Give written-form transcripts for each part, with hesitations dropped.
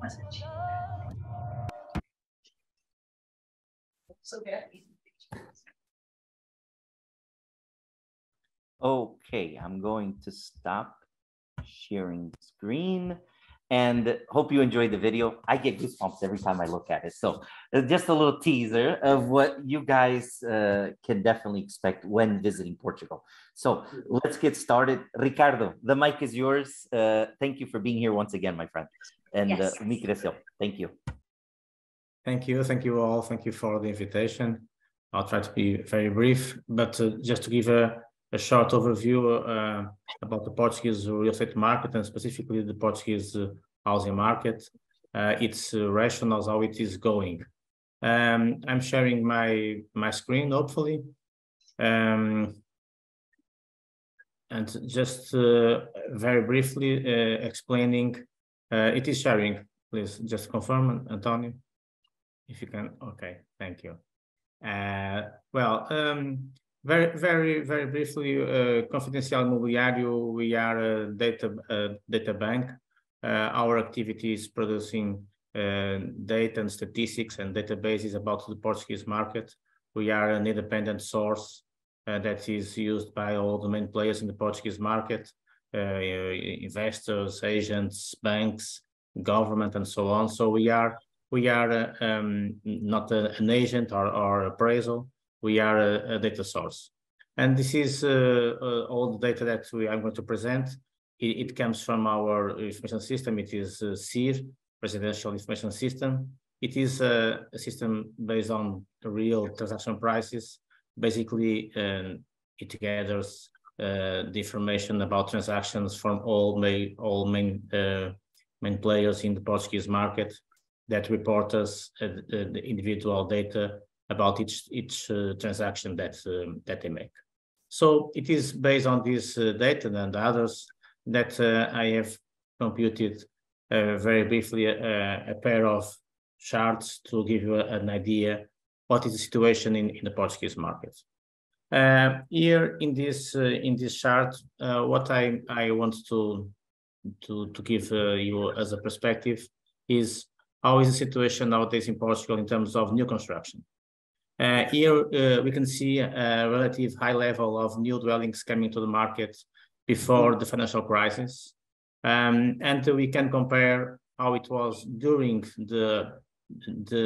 message. So okay, I'm going to stop sharing screen and hope you enjoyed the video. I get goosebumps every time I look at it. So just a little teaser of what you guys can definitely expect when visiting Portugal. So let's get started. Ricardo, the mic is yours. Thank you for being here once again, my friend. And Yes. Thank you. Thank you. Thank you all. Thank you for the invitation. I'll try to be very brief, but just to give a short overview about the Portuguese real estate market and specifically the Portuguese housing market, its rationales, how it is going. I'm sharing my screen, hopefully. And just very briefly explaining, it is sharing. Please just confirm, Antonio, if you can. Okay, thank you. Very briefly, Confidencial Imobiliário, we are a data bank. Our activity is producing data and statistics and databases about the Portuguese market. We are an independent source that is used by all the main players in the Portuguese market, investors, agents, banks, government, and so on. So we are not an agent or appraisal. We are a data source. And this is all the data that I'm going to present. It comes from our information system. It is CIR, Residential Information System. It is a system based on real transaction prices. Basically, it gathers the information about transactions from all main players in the Portuguese market that report us the individual data about each transaction that they make. So it is based on this data and others that I have computed very briefly a pair of charts to give you an idea what is the situation in the Portuguese market. Here in this chart, what I want to give you as a perspective is how is the situation nowadays in Portugal in terms of new construction. Here we can see a relative high level of new dwellings coming to the market before the financial crisis. And we can compare how it was during the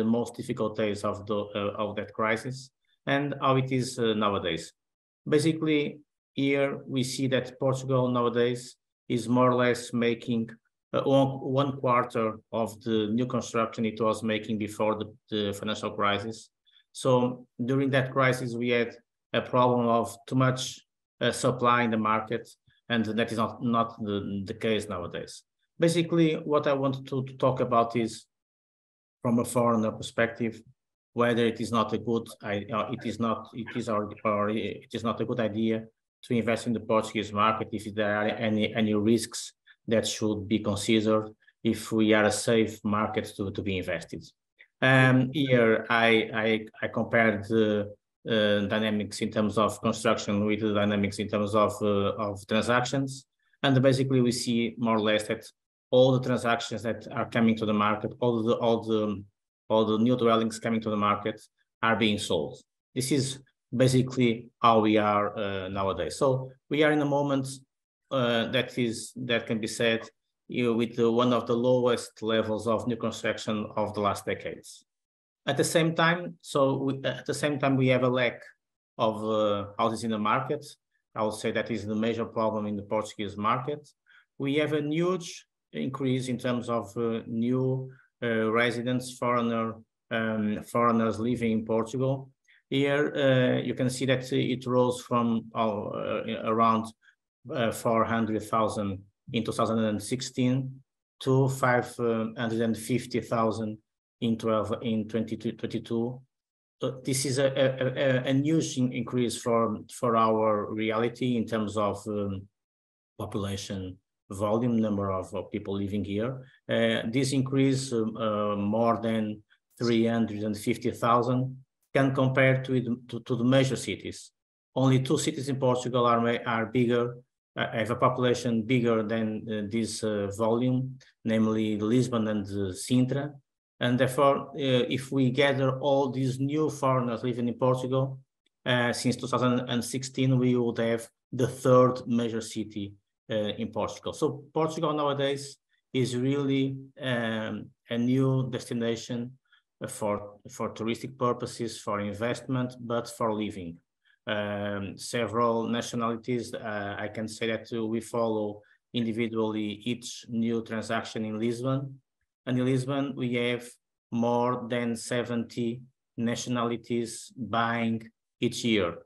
most difficult days of that crisis and how it is nowadays. Basically, here we see that Portugal nowadays is more or less making 1/4 of the new construction it was making before the financial crisis. So during that crisis, we had a problem of too much supply in the market, and that is not the case nowadays. Basically, what I want to talk about is from a foreigner perspective, whether it is not a good it is not a good idea to invest in the Portuguese market, if there are any risks that should be considered if we are a safe market to be invested. Here I compared the dynamics in terms of construction with the dynamics in terms of transactions, and basically we see more or less that all the transactions that are coming to the market, all the new dwellings coming to the market are being sold. This is basically how we are nowadays. So we are in a moment that can be said with one of the lowest levels of new construction of the last decades. At the same time, we have a lack of houses in the market. I would say that is the major problem in the Portuguese market. We have a huge increase in terms of new residents, foreigners living in Portugal. Here you can see that it rose from around 400,000 in 2016 to 550,000 in 2022. This is a huge increase for our reality in terms of population volume, number of people living here. This increase more than 350,000 can compare to the major cities. Only 2 cities in Portugal are bigger have a population bigger than this volume, namely Lisbon and Sintra. And therefore, if we gather all these new foreigners living in Portugal, since 2016, we would have the third major city in Portugal. So Portugal nowadays is really a new destination for touristic purposes, for investment, but for living. Several nationalities, I can say that we follow individually each new transaction in Lisbon. And in Lisbon, we have more than 70 nationalities buying each year.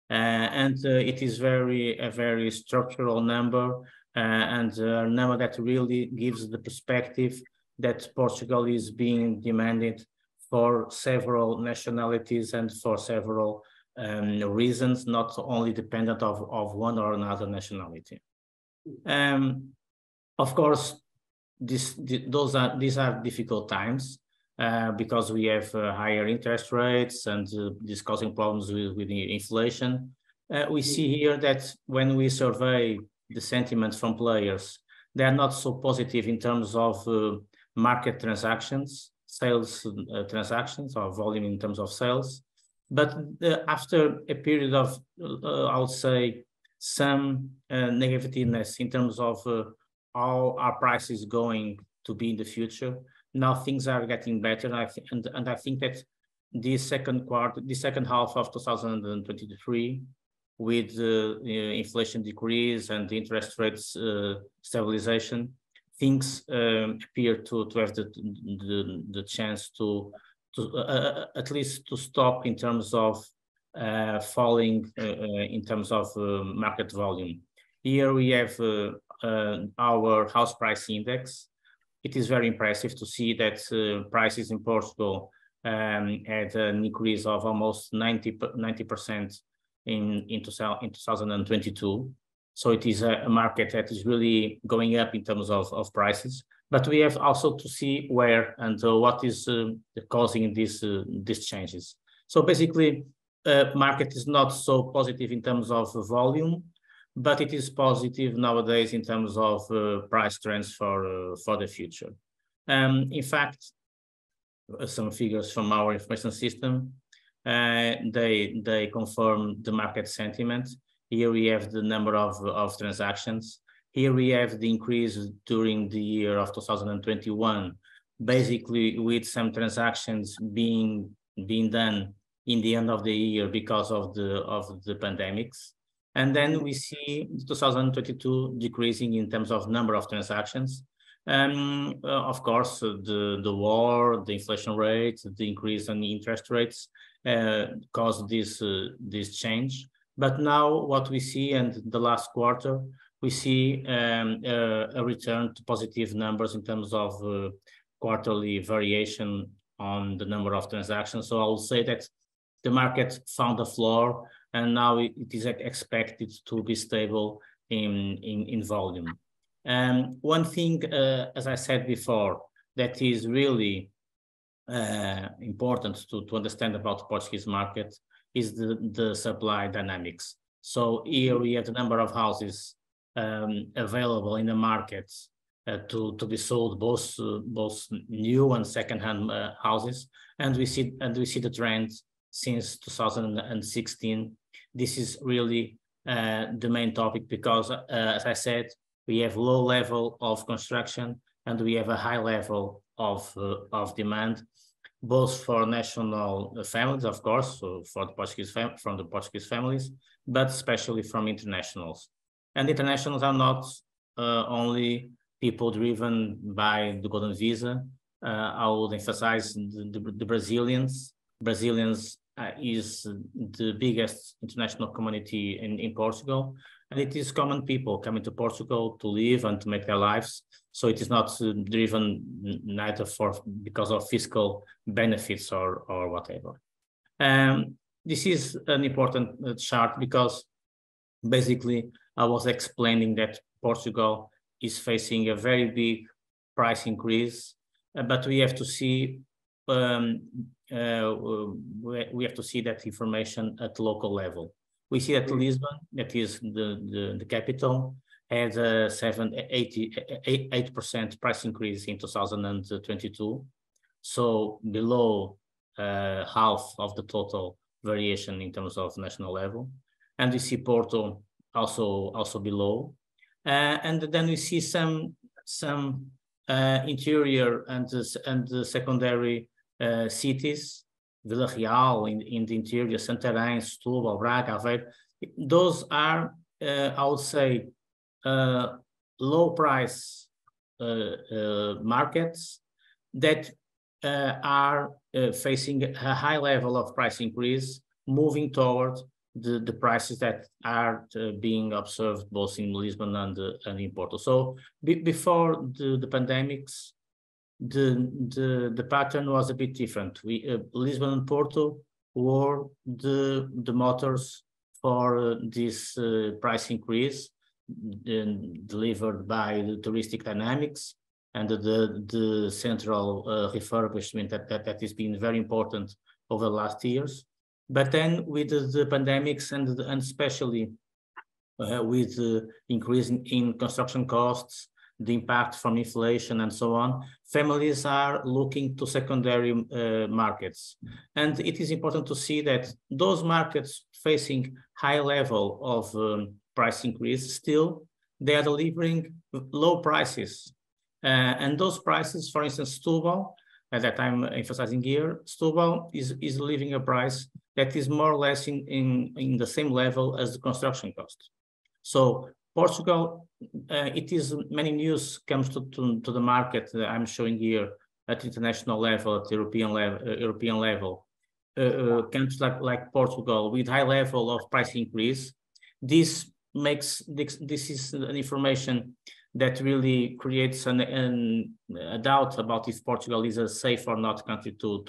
It is a very structural number and a number that really gives the perspective that Portugal is being demanded for several nationalities and for several reasons, not only dependent of one or another nationality. Of course, these are difficult times because we have higher interest rates and this causing problems with the inflation. We see here that when we survey the sentiments from players, they are not so positive in terms of market transactions, sales transactions, or volume in terms of sales. But after a period of, I would say, some negativeness in terms of how our price is going to be in the future, now things are getting better. And I think that the second half of 2023, with inflation decrease and interest rates stabilization, things appear to have the chance to at least to stop in terms of falling in terms of market volume. Here we have our house price index. It is very impressive to see that prices in Portugal had an increase of almost 90% in 2022. So it is a market that is really going up in terms of prices. But we have also to see where and what is causing these changes. So basically, market is not so positive in terms of volume, but it is positive nowadays in terms of price trends for the future. In fact, some figures from our information system, they confirm the market sentiment. Here we have the number of transactions. Here we have the increase during the year of 2021, basically with some transactions being done in the end of the year because of the pandemics. And then we see 2022 decreasing in terms of number of transactions. Of course, the war, the inflation rate, the increase in interest rates caused this change. But now what we see, and the last quarter, we see a return to positive numbers in terms of quarterly variation on the number of transactions. So I will say that the market found a floor, and now it is expected to be stable in volume. One thing, as I said before, that is really important to understand about the Portuguese market is the supply dynamics. So here we have the number of houses available in the market to be sold, both new and second-hand houses, and we see the trend since 2016. This is really the main topic because, as I said, we have low level of construction and we have a high level of demand, both for national families, of course, so for the from the Portuguese families, but especially from internationals. And internationals are not only people driven by the Golden Visa. I would emphasize the Brazilians. Brazilians is the biggest international community in Portugal, and it is common people coming to Portugal to live and to make their lives. So it is not driven neither because of fiscal benefits or whatever. This is an important chart because basically I was explaining that Portugal is facing a very big price increase, but we have to see that information at local level. we see that Lisbon, that is the capital, had a 8% price increase in 2022. So below half of the total variation in terms of national level. And we see Porto also below. And then we see some interior and secondary cities, Vila Real in the interior, Santarém, Setúbal, Braga, Aveiro. Those are, I would say, low price markets that are facing a high level of price increase, moving toward the prices that are being observed both in Lisbon and in Porto. So before the pandemics, the pattern was a bit different. Lisbon and Porto were the motors for this price increase delivered by the touristic dynamics and the central refurbishment that has been very important over the last years. But then with the pandemics and especially with the increase in construction costs, the impact from inflation and so on, families are looking to secondary markets. And it is important to see that those markets facing high level of price increase, still they are delivering low prices. And those prices, for instance, Setúbal, that I'm emphasizing here, Setúbal is delivering a price that is more or less in the same level as the construction cost. So Portugal, it is many news comes to the market that I'm showing here at international level, at European level. Countries like Portugal with high level of price increase. This is an information that really creates a doubt about if Portugal is a safe or not country to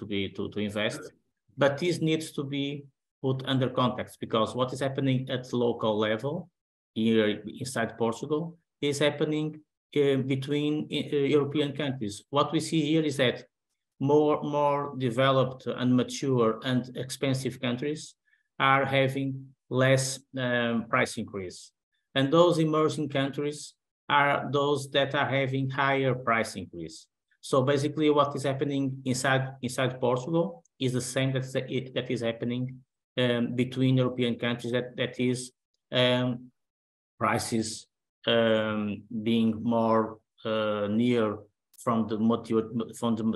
invest. But this needs to be put under context, because what is happening at the local level here inside Portugal is happening between European countries. What we see here is that more developed and mature and expensive countries are having less price increase. And those emerging countries are those that are having higher price increase. So basically what is happening inside Portugal is the same that is happening between European countries, that is prices being more near from the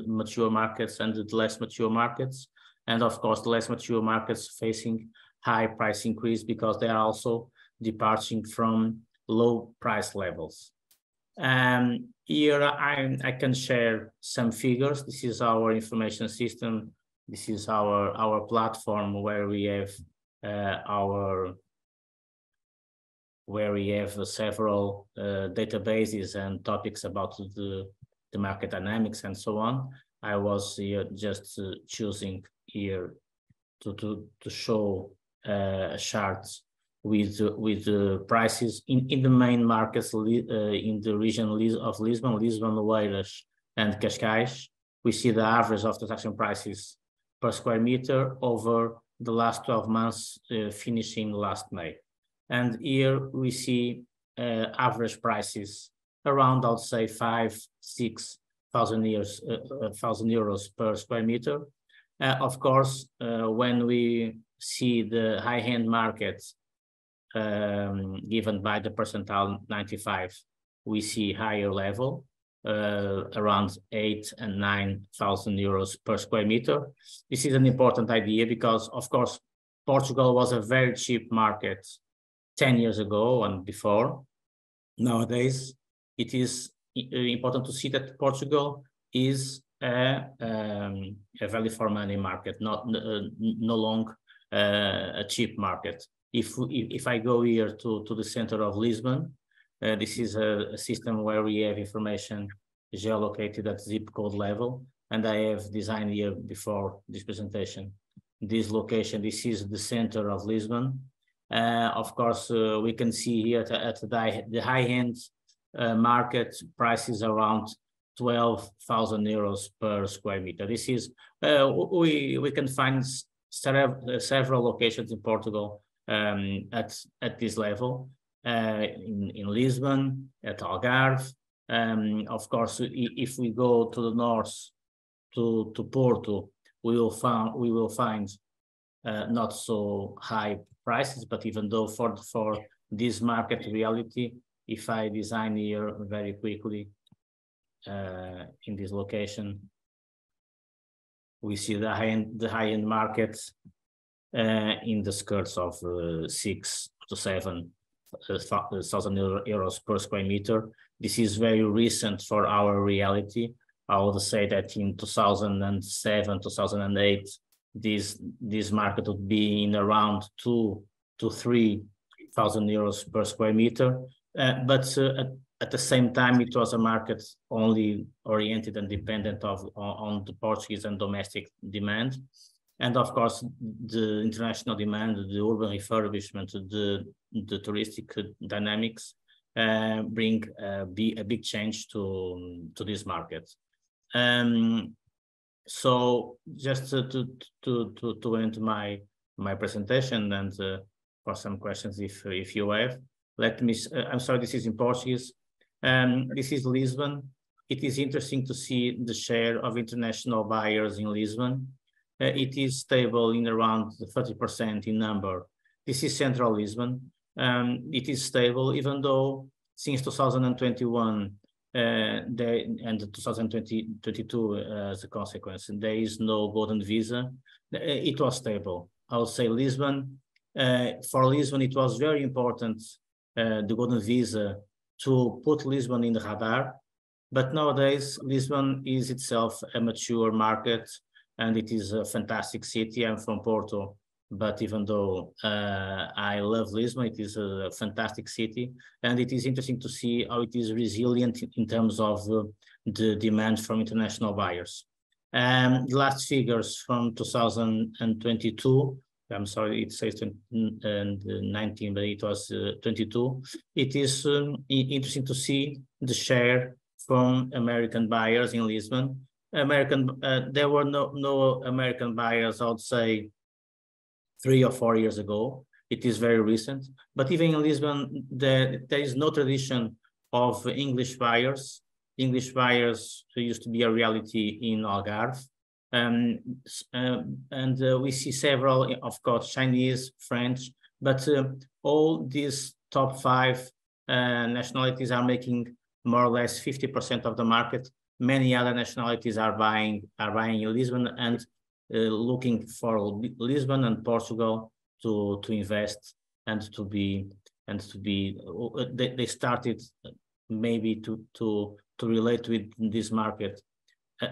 mature markets and the less mature markets. And of course, the less mature markets facing high price increase because they are also departing from low price levels. Here I can share some figures. This is our information system. This is our platform where we have several databases and topics about the market dynamics and so on. I was here just choosing here to show charts with the prices in the main markets in the region of Lisbon, Oeiras, and Cascais. We see the average of transaction prices per square meter over the last 12 months, finishing last May. And here we see average prices around, I'll say, 5,000–6,000 euros per square meter. Of course, when we see the high-end markets given by the percentile 95, we see higher level, around 8,000 and 9,000 euros per square meter. This is an important idea because, of course, Portugal was a very cheap market 10 years ago and before. Nowadays, it is important to see that Portugal is a value for money market, no longer a cheap market. If I go here to the center of Lisbon, this is a system where we have information geolocated at zip code level, and I have designed here before this presentation this location. This is the center of Lisbon. Of course, we can see here at the high-end market prices around 12,000 euros per square meter. This is we can find several locations in Portugal at this level in Lisbon, at Algarve. Of course, if we go to the north to Porto, we will find not so high prices, but even though for this market reality, if I design here very quickly in this location, we see the high-end markets in the skirts of 6 to 7 thousand euros per square meter. This is very recent for our reality. I would say that in 2007, 2008, this market would be in around 2 to 3 thousand euros per square meter. But at the same time, it was a market only oriented and dependent on the Portuguese and domestic demand. And of course, the international demand, the urban refurbishment, the touristic dynamics bring a big change to this market. So just to end my presentation and for some questions if you have, let me. I'm sorry, this is in Portuguese. This is Lisbon. It is interesting to see the share of international buyers in Lisbon. It is stable in around 30% in number. This is central Lisbon. It is stable, even though since 2021 and 2022 as a consequence, there is no golden visa. It was stable. I would say Lisbon, for Lisbon, it was very important, the golden visa, to put Lisbon in the radar. But nowadays, Lisbon is itself a mature market, and it is a fantastic city. I'm from Porto, but even though I love Lisbon, it is a fantastic city. And it is interesting to see how it is resilient in terms of the demand from international buyers. The last figures from 2022, I'm sorry, it says 19, but it was 22. It is interesting to see the share from American buyers in Lisbon. There were no American buyers, I would say, 3 or 4 years ago. It is very recent. But even in Lisbon, there is no tradition of English buyers. English buyers used to be a reality in Algarve. And we see several, of course, Chinese, French, but all these top 5 nationalities are making more or less 50% of the market. Many other nationalities are buying in Lisbon and looking for Lisbon and Portugal to invest and to be they started maybe to relate with this market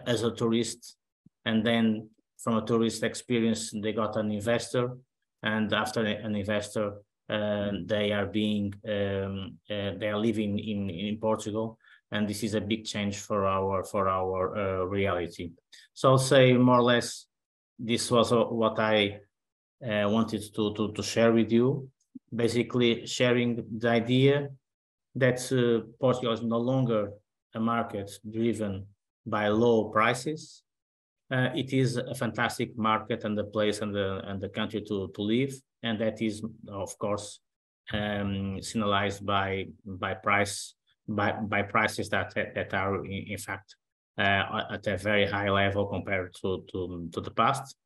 as a tourist, and then from a tourist experience they got an investor, and after an investor they are living in Portugal. And this is a big change for our reality. So I'll say more or less this was what I wanted to share with you. Basically, sharing the idea that Portugal is no longer a market driven by low prices. It is a fantastic market and the place and the country to live, and that is, of course, signalized by prices that are in fact at a very high level compared to the past.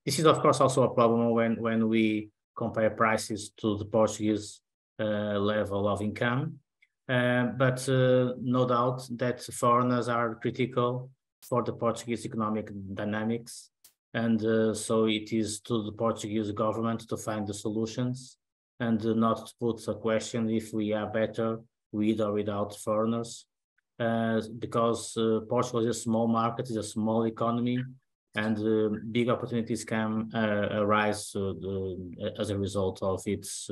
This is, of course, also a problem when we compare prices to the Portuguese level of income. But no doubt that foreigners are critical for the Portuguese economic dynamics. And so it is to the Portuguese government to find the solutions and not to put a question if we are better with or without foreigners, because Portugal is a small market, it's a small economy, and big opportunities can arise as a result of its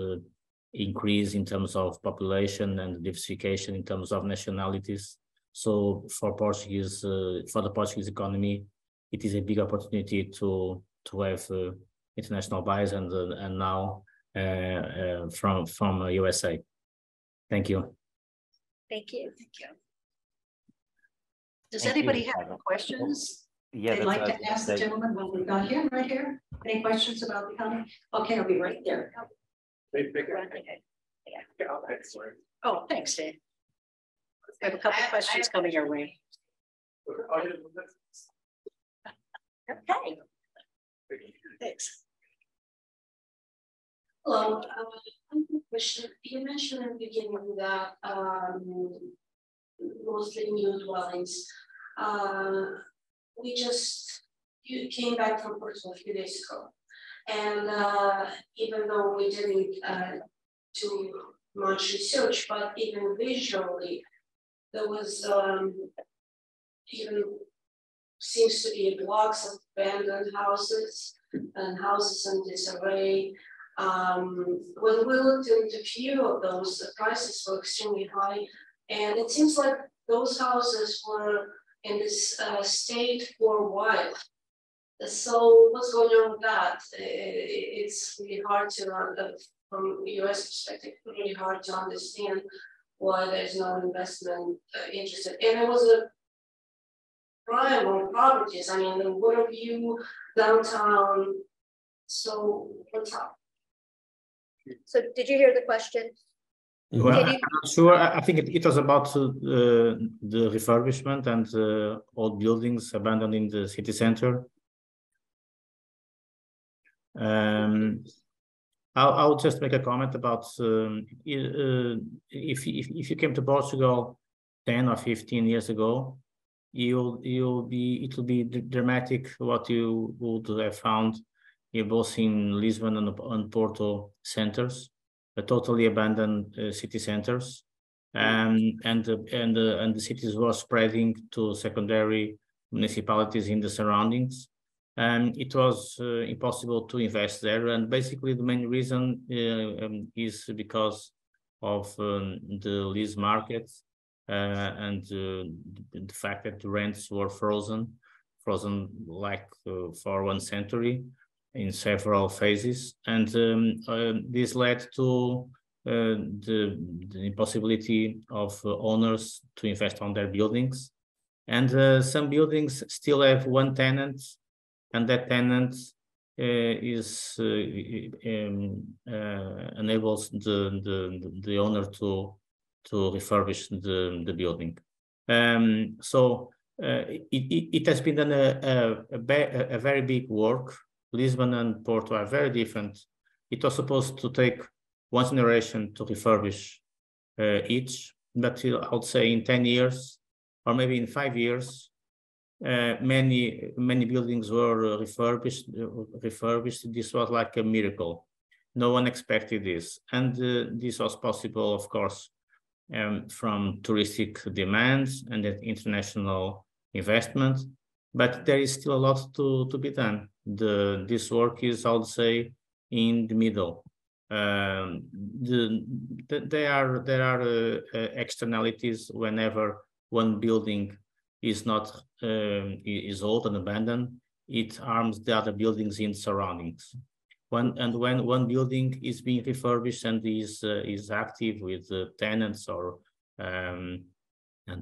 increase in terms of population and diversification in terms of nationalities. So for the Portuguese economy, it is a big opportunity to have international buyers and now from USA. Thank you. Thank you. Does anybody have questions? Yeah, they'd like to ask the gentleman when we got him right here? Any questions about the economy? Okay, I'll be right there. Oh, thanks, Dave. I have a couple questions coming your way. Okay. Thanks. Hello, I have a question. You mentioned in the beginning that mostly new dwellings. You came back from Portugal a few days ago, and even though we didn't do much research, but even visually, there was even seems to be blocks of abandoned houses and houses in disarray. When we looked into a few of those, the prices were extremely high, and it seems like those houses were in this state for a while. So what's going on with that? It's really hard to, from a US perspective, really hard to understand why there's no investment interested. And it was a prime on properties. I mean, the Waterview, downtown. So what's up? So did you hear the question? Well, I'm not sure. I think it was about the refurbishment and old buildings abandoned in the city center. I'll just make a comment about if you came to Portugal 10 or 15 years ago, it will be dramatic what you would have found both in Lisbon and Porto centers, totally abandoned city centers, and the cities were spreading to secondary municipalities in the surroundings. It was impossible to invest there, and basically the main reason is because of the lease market and the fact that the rents were frozen like for 1 century in several phases, and this led to the impossibility of owners to invest on their buildings, and some buildings still have one tenant. And that tenant enables the owner to refurbish the building. So it has been done a very big work. Lisbon and Porto are very different. It was supposed to take 1 generation to refurbish each, but I would say in 10 years or maybe in 5 years. Many buildings were refurbished. This was like a miracle. No one expected this, and this was possible, of course, from touristic demands and international investment. But there is still a lot to be done. This work is, I would say, in the middle. There are externalities whenever one building is old and abandoned. It harms the other buildings in surroundings. When one building is being refurbished and is active with tenants or and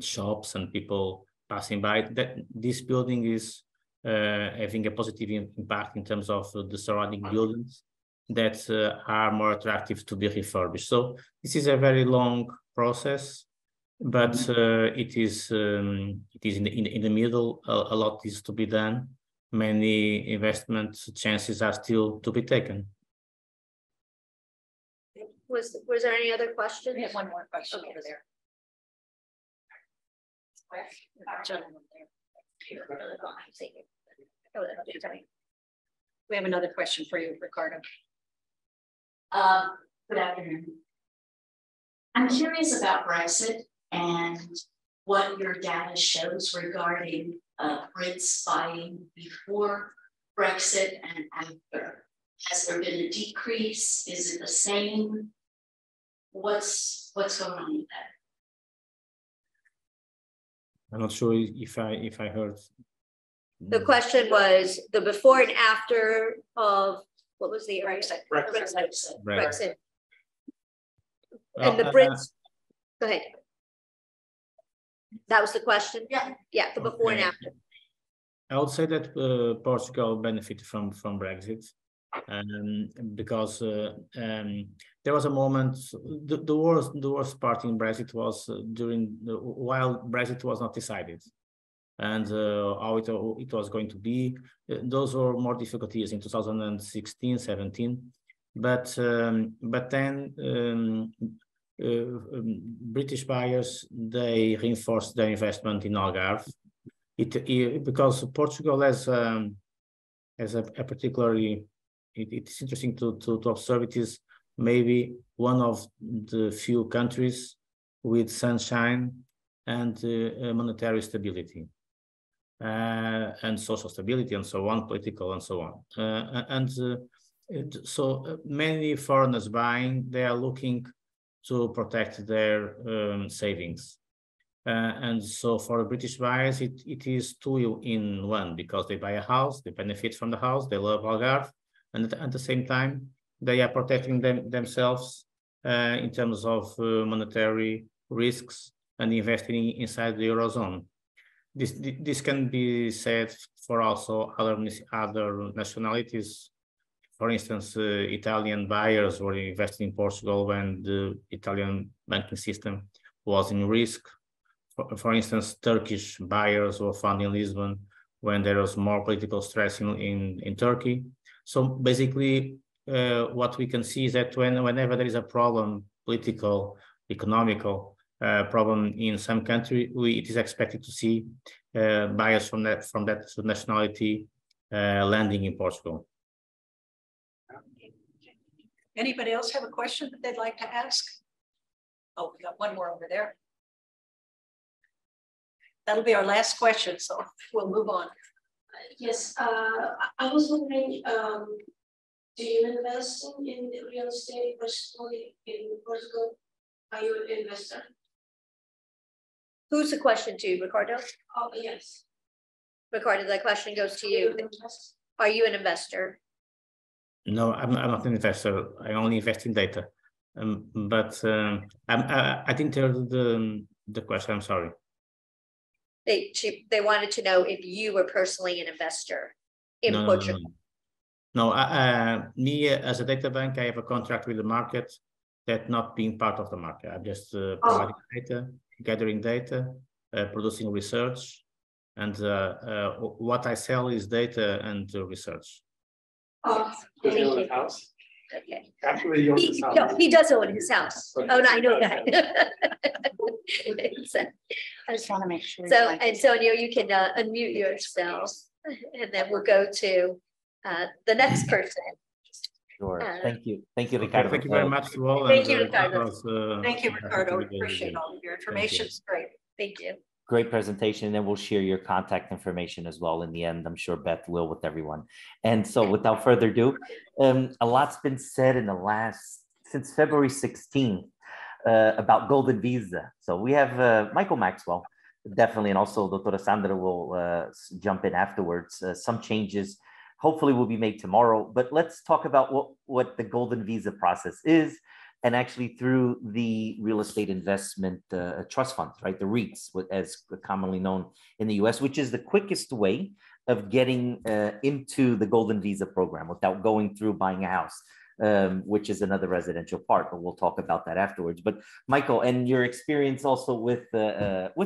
shops and people passing by, that this building is having a positive impact in terms of the surrounding buildings that are more attractive to be refurbished. So this is a very long process. But it is in the middle. A lot is to be done. Many investment chances are still to be taken. Was there any other questions? We have one more question over there. Gentleman there. We have another question for you, Ricardo. Good afternoon. I'm curious about Brexit and what your data shows regarding Brits buying before Brexit and after. Has there been a decrease? Is it the same? What's going on with that? I'm not sure if I heard. The question was the before and after of what was the Brexit? Brexit. And the Brits. Go ahead. That was the question? Yeah, the before and after. I would say that Portugal benefited from Brexit. because there was a moment, the worst part in Brexit was while Brexit was not decided, and how it was going to be. Those were more difficult years in 2016, 17, but then British buyers, they reinforced their investment in Algarve. Because Portugal has a particularly, it's interesting to observe. It is maybe one of the few countries with sunshine and monetary stability and social stability and so on, political and so on. So many foreigners buying, they are looking to protect their savings. And so for British buyers, it is two in one, because they buy a house, they benefit from the house, they love Algarve, and at the same time, they are protecting themselves in terms of monetary risks and investing inside the Eurozone. This can be said for also other nationalities. For instance, Italian buyers were investing in Portugal when the Italian banking system was in risk. For instance, Turkish buyers were found in Lisbon when there was more political stress in Turkey. So basically, what we can see is that whenever there is a problem, political, economical problem in some country, it is expected to see buyers from that nationality landing in Portugal. Anybody else have a question that they'd like to ask? Oh, we got one more over there. That'll be our last question, so we'll move on. Yes, I was wondering, do you invest in real estate personally in Portugal? Are you an investor? Who's the question to, Ricardo? Oh, yes. Ricardo, that question goes to you. Are you an investor? No, I'm not an investor. I only invest in data. I didn't hear the question. I'm sorry. They wanted to know if you were personally an investor in Portugal. No, me as a data bank, I have a contract with the market that not being part of the market. I'm just providing data, gathering data, producing research, and what I sell is data and research. Oh, thank you. House? Okay. Actually, he owns his house. He does own his house. Oh, no, I know that. I just want to make sure. So, Antonio, you can unmute yourself, and then we'll go to the next person. Sure. Thank you, Ricardo. Thank you very much to all. Thank you, Ricardo. Thank you, Ricardo. We appreciate all of your information. It's great. Thank you. Great presentation, and then we'll share your contact information as well in the end. I'm sure Beth will with everyone. And so without further ado, a lot's been said since February 16th about Golden Visa. So we have Michael Maxwell, definitely, and also Dr. Sandra will jump in afterwards. Some changes hopefully will be made tomorrow, but let's talk about what the Golden Visa process is, and actually through the real estate investment trust funds, right? The REITs, as commonly known in the US, which is the quickest way of getting into the Golden Visa program without going through buying a house, which is another residential part, but we'll talk about that afterwards. But Michael, and your experience also with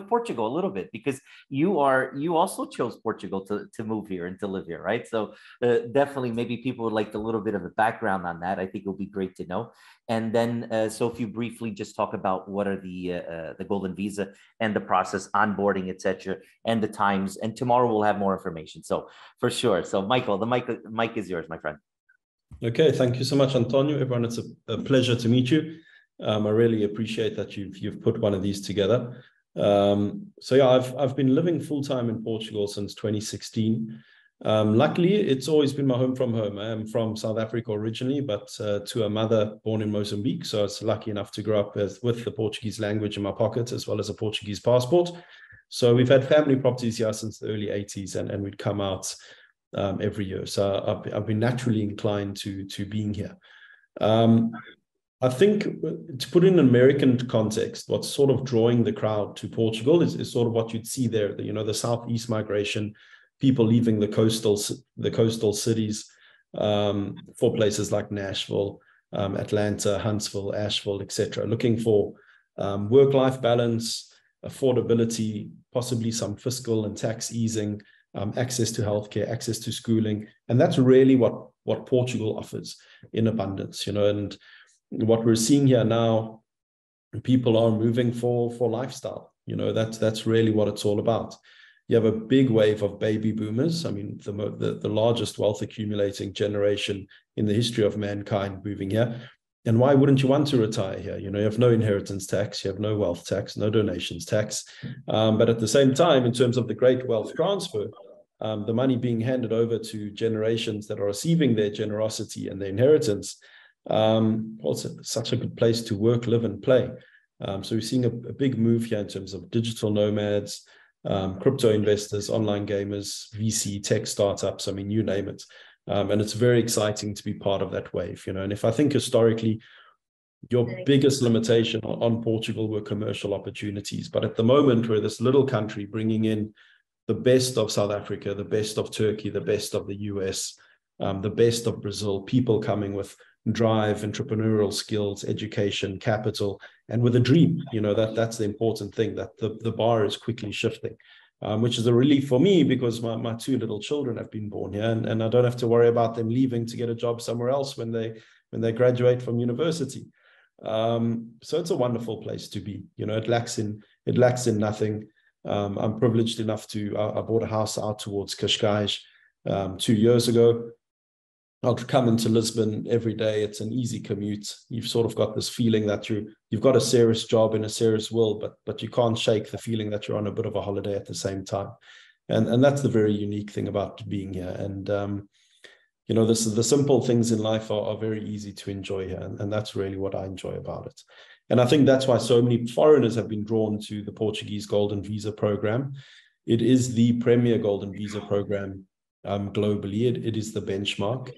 Portugal a little bit, because you also chose Portugal to move here and to live here, right? So definitely, maybe people would like a little bit of a background on that. I think it would be great to know. And then, so if you briefly just talk about what are the Golden Visa and the process, onboarding, etc., and the times. And tomorrow we'll have more information. So for sure. So Michael, the mic is yours, my friend. Okay, thank you so much, Antonio. Everyone, it's a pleasure to meet you. I really appreciate that you've put one of these together. So yeah, I've been living full time in Portugal since 2016. Luckily, it's always been my home from home. I am from South Africa originally, but to a mother born in Mozambique. So I was lucky enough to grow up with the Portuguese language in my pocket, as well as a Portuguese passport. So we've had family properties here since the early 80s, and we'd come out every year. So I've been naturally inclined to being here. I think to put in an American context, what's sort of drawing the crowd to Portugal is sort of what you'd see there, the southeast migration, people leaving the coastal cities, for places like Nashville, Atlanta, Huntsville, Asheville, etc., looking for work-life balance, affordability, possibly some fiscal and tax easing, access to healthcare, access to schooling. And that's really what Portugal offers in abundance, and what we're seeing here now, people are moving for lifestyle. That's really what it's all about. You have a big wave of baby boomers. I mean, the largest wealth accumulating generation in the history of mankind moving here. And why wouldn't you want to retire here? You have no inheritance tax, you have no wealth tax, no donations tax. But at the same time, in terms of the great wealth transfer, the money being handed over to generations that are receiving their generosity and their inheritance, also such a good place to work, live, and play. So we're seeing a big move here in terms of digital nomads, crypto investors, online gamers, VC, tech startups, I mean, you name it. And it's very exciting to be part of that wave, And if I think historically, your biggest limitation on Portugal were commercial opportunities. But at the moment, we're this little country bringing in the best of South Africa, the best of Turkey, the best of the US, the best of Brazil, people coming with drive, entrepreneurial skills, education, capital, and with a dream. That's the important thing, that the bar is quickly shifting, which is a relief for me, because my two little children have been born here, and I don't have to worry about them leaving to get a job somewhere else when they graduate from university. So it's a wonderful place to be. It lacks in nothing. I'm privileged enough I bought a house out towards Cascais 2 years ago. I'll come into Lisbon every day. It's an easy commute. You've sort of got this feeling that you've got a serious job in a serious world, but you can't shake the feeling that you're on a bit of a holiday at the same time. And that's the very unique thing about being here. And, the simple things in life are very easy to enjoy here. And that's really what I enjoy about it. And I think that's why so many foreigners have been drawn to the Portuguese Golden Visa program. It is the premier Golden Visa program globally. It is the benchmark.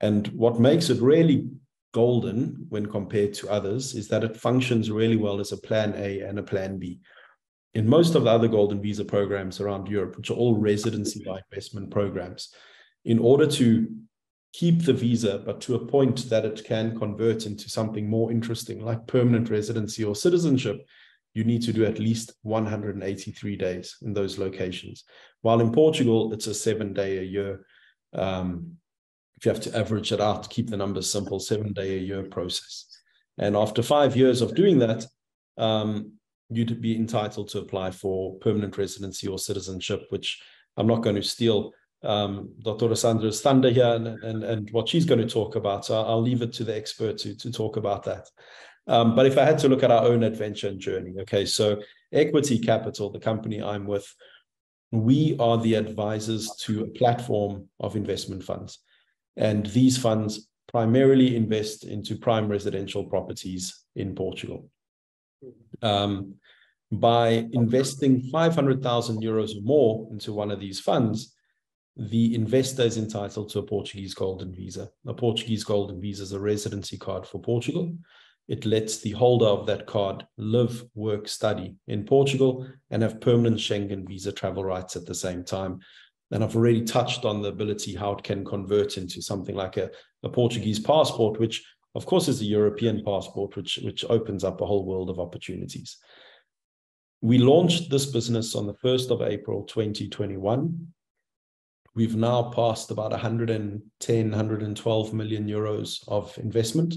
And what makes it really golden when compared to others is that it functions really well as a plan A and a plan B. In most of the other Golden Visa programs around Europe, which are all residency by investment programs, in order to keep the visa, but to a point that it can convert into something more interesting, like permanent residency or citizenship, you need to do at least 183 days in those locations. While in Portugal, it's a 7-day-a-year. If you have to average it out, keep the numbers simple, 7-day-a-year process. And after 5 years of doing that, you'd be entitled to apply for permanent residency or citizenship, which I'm not going to steal Dr. Sandra's thunder here and what she's going to talk about. So I'll leave it to the expert to talk about that. But if I had to look at our own adventure and journey, okay, so Equity Capital, the company I'm with, we are the advisors to a platform of investment funds. And these funds primarily invest into prime residential properties in Portugal. By investing 500,000 euros or more into one of these funds, the investor is entitled to a Portuguese Golden Visa. A Portuguese Golden Visa is a residency card for Portugal. It lets the holder of that card live, work, study in Portugal and have permanent Schengen visa travel rights at the same time. And I've already touched on the ability, how it can convert into something like a Portuguese passport, which of course is a European passport, which opens up a whole world of opportunities. We launched this business on the 1st of April, 2021. We've now passed about 110, 112 million euros of investment,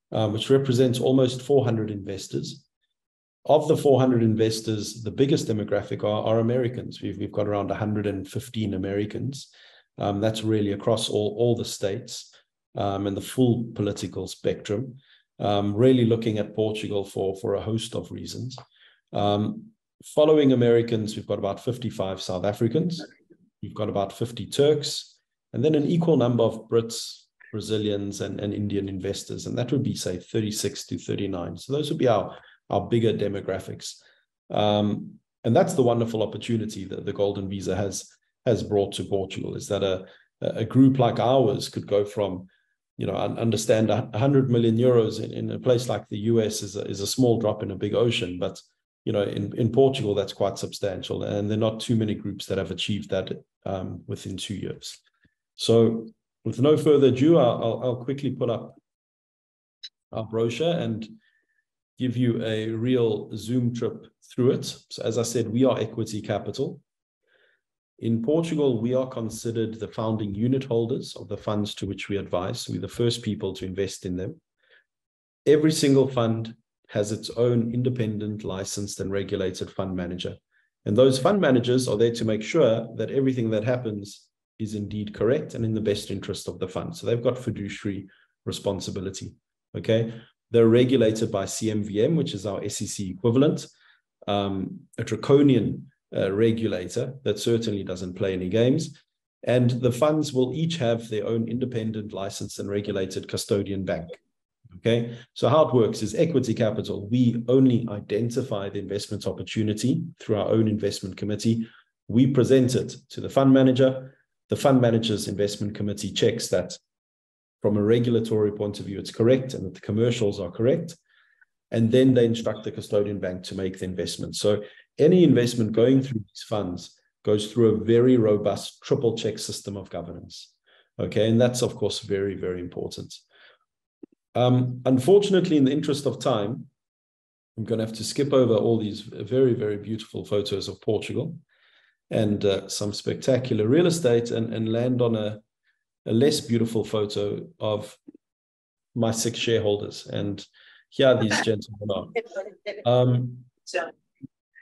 which represents almost 400 investors. Of the 400 investors, the biggest demographic are Americans. We've got around 115 Americans. That's really across all the states and the full political spectrum, really looking at Portugal for a host of reasons. Following Americans, we've got about 55 South Africans. We've got about 50 Turks, and then an equal number of Brits, Brazilians, and Indian investors. And that would be, say, 36 to 39. So those would be our bigger demographics. And that's the wonderful opportunity that the Golden Visa has brought to Portugal, is that a group like ours could go from, understand 100 million euros in a place like the US is a small drop in a big ocean. But, in Portugal, that's quite substantial. And there are not too many groups that have achieved that within 2 years. So with no further ado, I'll quickly put up our brochure and give you a real Zoom trip through it. So as I said, we are Equity Capital. In Portugal, we are considered the founding unit holders of the funds to which we advise. We're the first people to invest in them. Every single fund has its own independent, licensed and regulated fund manager. And those fund managers are there to make sure that everything that happens is indeed correct and in the best interest of the fund. So they've got fiduciary responsibility, okay? They're regulated by CMVM, which is our SEC equivalent, a draconian regulator that certainly doesn't play any games. And the funds will each have their own independent, licensed and regulated custodian bank. Okay, so how it works is Equity Capital, we only identify the investment opportunity through our own investment committee. We present it to the fund manager. The fund manager's investment committee checks that from a regulatory point of view, it's correct and that the commercials are correct. And then they instruct the custodian bank to make the investment. So any investment going through these funds goes through a very robust triple check system of governance. Okay, and that's of course very, very important. Unfortunately, in the interest of time, I'm going to have to skip over all these very, very beautiful photos of Portugal and some spectacular real estate and land on a less beautiful photo of my 6 shareholders. And here these gentlemen are.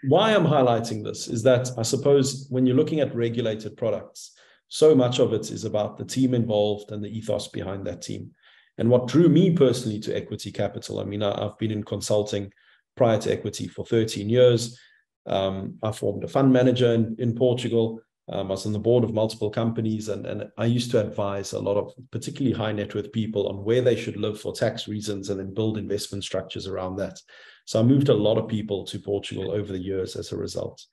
Why I'm highlighting this is that I suppose when you're looking at regulated products, so much of it is about the team involved and the ethos behind that team. And what drew me personally to Equity Capital, I mean, I've been in consulting prior to Equity for 13 years. I formed a fund manager in Portugal. I was on the board of multiple companies, and I used to advise a lot of particularly high net worth people on where they should live for tax reasons and then build investment structures around that. So I moved a lot of people to Portugal over the years as a result.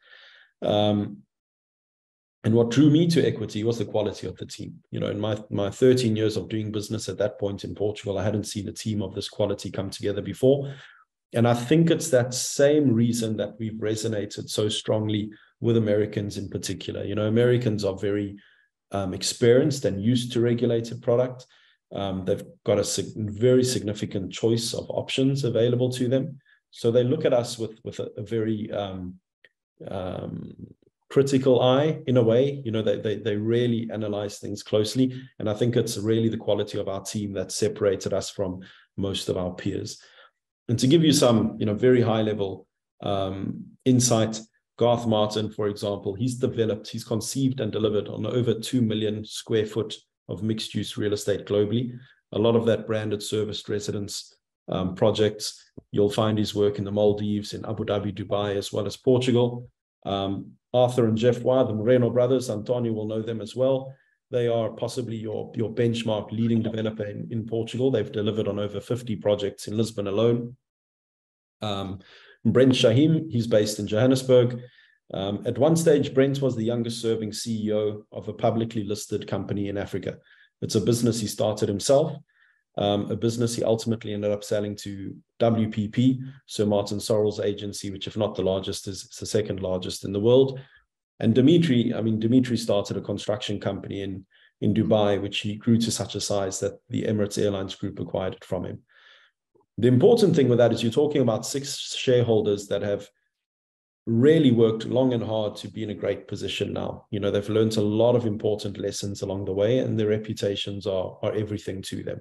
And what drew me to Equity was the quality of the team. You know, in my 13 years of doing business at that point in Portugal, I hadn't seen a team of this quality come together before. And I think it's that same reason that we've resonated so strongly with Americans in particular. You know, Americans are very experienced and used to regulated product. They've got a very significant choice of options available to them. So they look at us with a very critical eye in a way. You know, they really analyze things closely. And I think it's really the quality of our team that separated us from most of our peers. And to give you some, you know, very high level insight, Garth Martin, for example, he's conceived and delivered on over 2 million square foot of mixed use real estate globally. A lot of that branded serviced residence projects. You'll find his work in the Maldives, in Abu Dhabi, Dubai, as well as Portugal. Arthur and Jeff Wire, the Moreno brothers, Antonio will know them as well. They are possibly your benchmark leading developer in Portugal. They've delivered on over 50 projects in Lisbon alone. Brent Shahim, he's based in Johannesburg. At one stage, Brent was the youngest serving CEO of a publicly listed company in Africa. It's a business he started himself, a business he ultimately ended up selling to WPP, Sir Martin Sorrell's agency, which if not the largest, is the second largest in the world. And Dimitri started a construction company in Dubai, which he grew to such a size that the Emirates Airlines Group acquired it from him. The important thing with that is you're talking about 6 shareholders that have really worked long and hard to be in a great position now. You know, they've learned a lot of important lessons along the way, and their reputations are everything to them.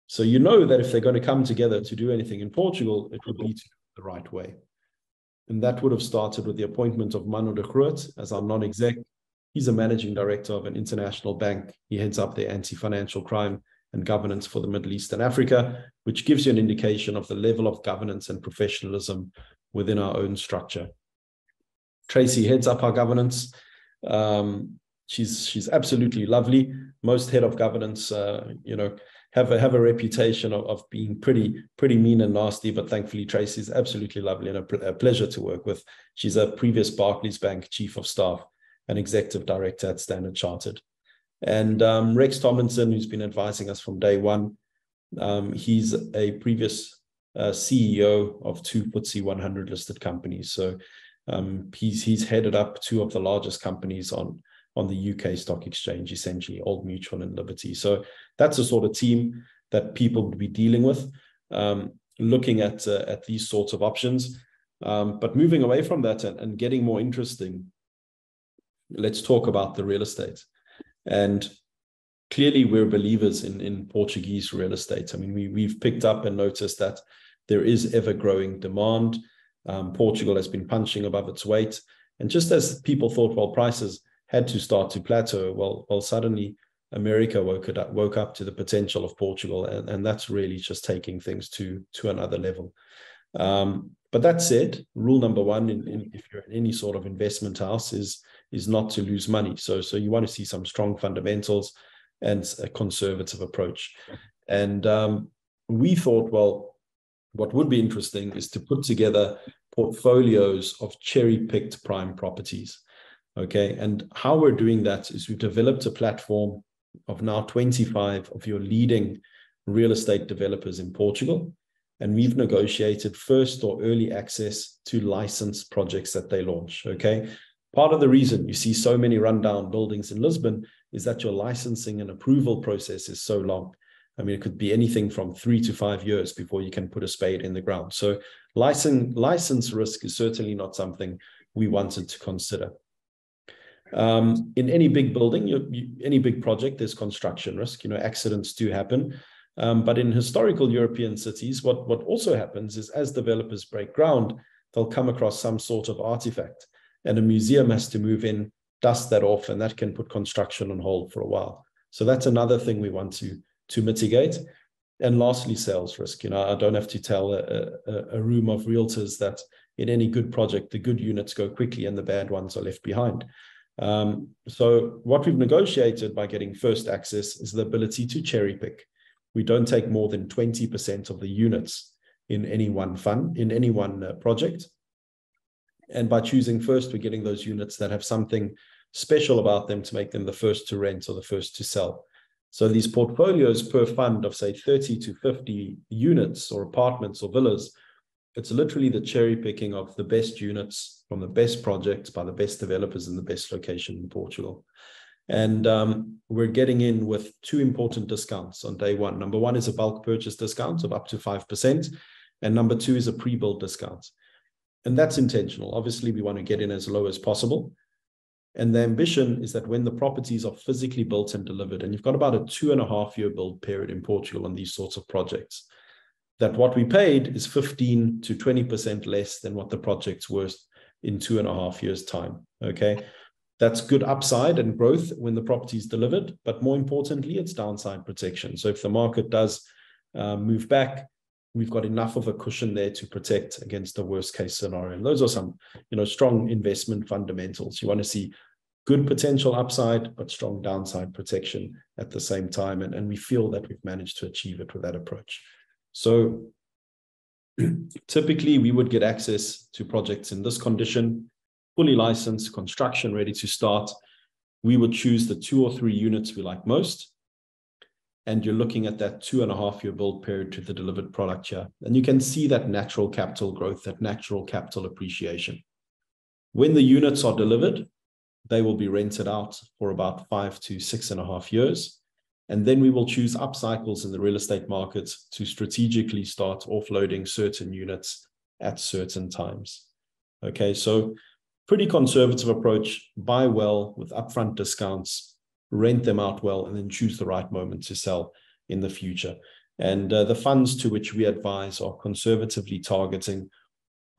So you know that if they're going to come together to do anything in Portugal, it would be the right way. And that would have started with the appointment of Manu de Groot as our non-exec. He's a managing director of an international bank. He heads up their anti-financial crime and governance for the Middle East and Africa, which gives you an indication of the level of governance and professionalism within our own structure. Tracy heads up our governance. She's absolutely lovely. Most head of governance, you know, have a reputation of being pretty mean and nasty, but thankfully Tracy's absolutely lovely and a pleasure to work with. She's a previous Barclays Bank chief of staff and executive director at Standard Chartered. And Rex Tomlinson, who's been advising us from day one, he's a previous CEO of 2 FTSE 100 listed companies. So he's headed up 2 of the largest companies on on the UK stock exchange, essentially, Old Mutual and Liberty. So that's the sort of team that people would be dealing with, looking at these sorts of options. But moving away from that and getting more interesting, let's talk about the real estate. And clearly, we're believers in Portuguese real estate. I mean, we've picked up and noticed that there is ever-growing demand. Portugal has been punching above its weight. And just as people thought, well, prices had to start to plateau, well, suddenly America woke up to the potential of Portugal, and that's really just taking things to another level. But that said, rule number one, if you're in any sort of investment house, is not to lose money. So you want to see some strong fundamentals and a conservative approach. And we thought, well, what would be interesting is to put together portfolios of cherry-picked prime properties. Okay, and how we're doing that is we've developed a platform of now 25 of your leading real estate developers in Portugal, and we've negotiated first or early access to licensed projects that they launch. Okay, part of the reason you see so many rundown buildings in Lisbon is that your licensing and approval process is so long. I mean, it could be anything from 3 to 5 years before you can put a spade in the ground. So license risk is certainly not something we wanted to consider. In any big building, any big project, there's construction risk. Accidents do happen. But in historical European cities, what also happens is as developers break ground, they'll come across some sort of artifact, and a museum has to move in, dust that off, and that can put construction on hold for a while. So that's another thing we want to mitigate. And lastly, sales risk. I don't have to tell a room of realtors that in any good project, the good units go quickly and the bad ones are left behind. So what we've negotiated by getting first access is the ability to cherry pick. We don't take more than 20% of the units in any one fund, in any one project. And by choosing first, we're getting those units that have something special about them to make them the first to rent or the first to sell. So these portfolios per fund of, say, 30 to 50 units or apartments or villas, it's literally the cherry picking of the best units from the best projects by the best developers in the best location in Portugal. And we're getting in with two important discounts on day one. Number one is a bulk purchase discount of up to 5%. And number two is a pre-build discount. And that's intentional. Obviously, we want to get in as low as possible. And the ambition is that when the properties are physically built and delivered, and you've got about a 2.5-year build period in Portugal on these sorts of projects, that what we paid is 15 to 20% less than what the project's worth in 2.5 years' time. Okay, that's good upside and growth when the property is delivered, but more importantly, it's downside protection. So if the market does move back, we've got enough of a cushion there to protect against the worst case scenario. And those are some, strong investment fundamentals. You want to see good potential upside, but strong downside protection at the same time. And we feel that we've managed to achieve it with that approach. So typically we would get access to projects in this condition, fully licensed, construction ready to start. We would choose the 2 or 3 units we like most. And you're looking at that 2.5-year build period to the delivered product here. And you can see that natural capital growth, that natural capital appreciation. When the units are delivered, they will be rented out for about 5 to 6.5 years. And then we will choose up cycles in the real estate markets to strategically start offloading certain units at certain times. Okay, so pretty conservative approach, buy well with upfront discounts, rent them out well, and then choose the right moment to sell in the future. And the funds to which we advise are conservatively targeting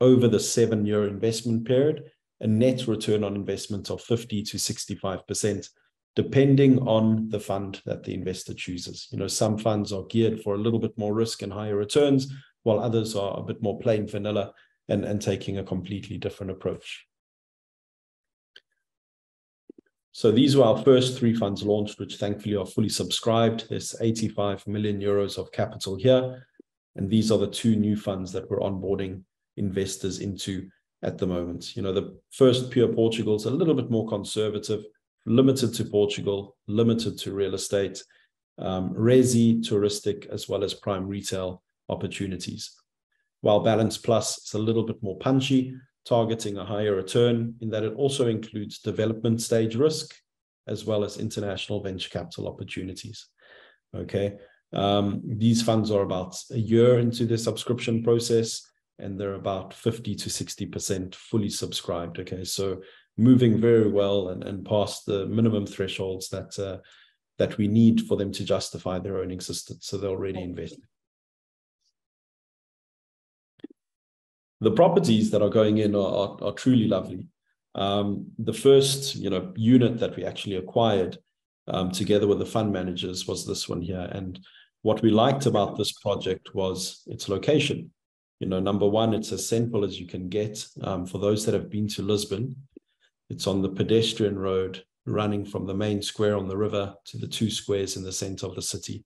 over the 7-year investment period, a net return on investment of 50 to 65%, depending on the fund that the investor chooses. Some funds are geared for a little bit more risk and higher returns, while others are a bit more plain vanilla and taking a completely different approach. So these were our first 3 funds launched, which thankfully are fully subscribed. There's 85 million euros of capital here. And these are the 2 new funds that we're onboarding investors into at the moment. The first, Pure Portugal, is a little bit more conservative, limited to Portugal, limited to real estate, resi, touristic, as well as prime retail opportunities. While Balance Plus is a little bit more punchy, targeting a higher return in that it also includes development stage risk as well as international venture capital opportunities. Okay. These funds are about a year into the subscription process, and they're about 50 to 60% fully subscribed. Okay. So moving very well and past the minimum thresholds that we need for them to justify their own existence. So they're already invested. The properties that are going in are truly lovely. The first, unit that we actually acquired together with the fund managers was this one here. And what we liked about this project was its location. Number one, it's as central as you can get. For those that have been to Lisbon, it's on the pedestrian road running from the main square on the river to the two squares in the center of the city.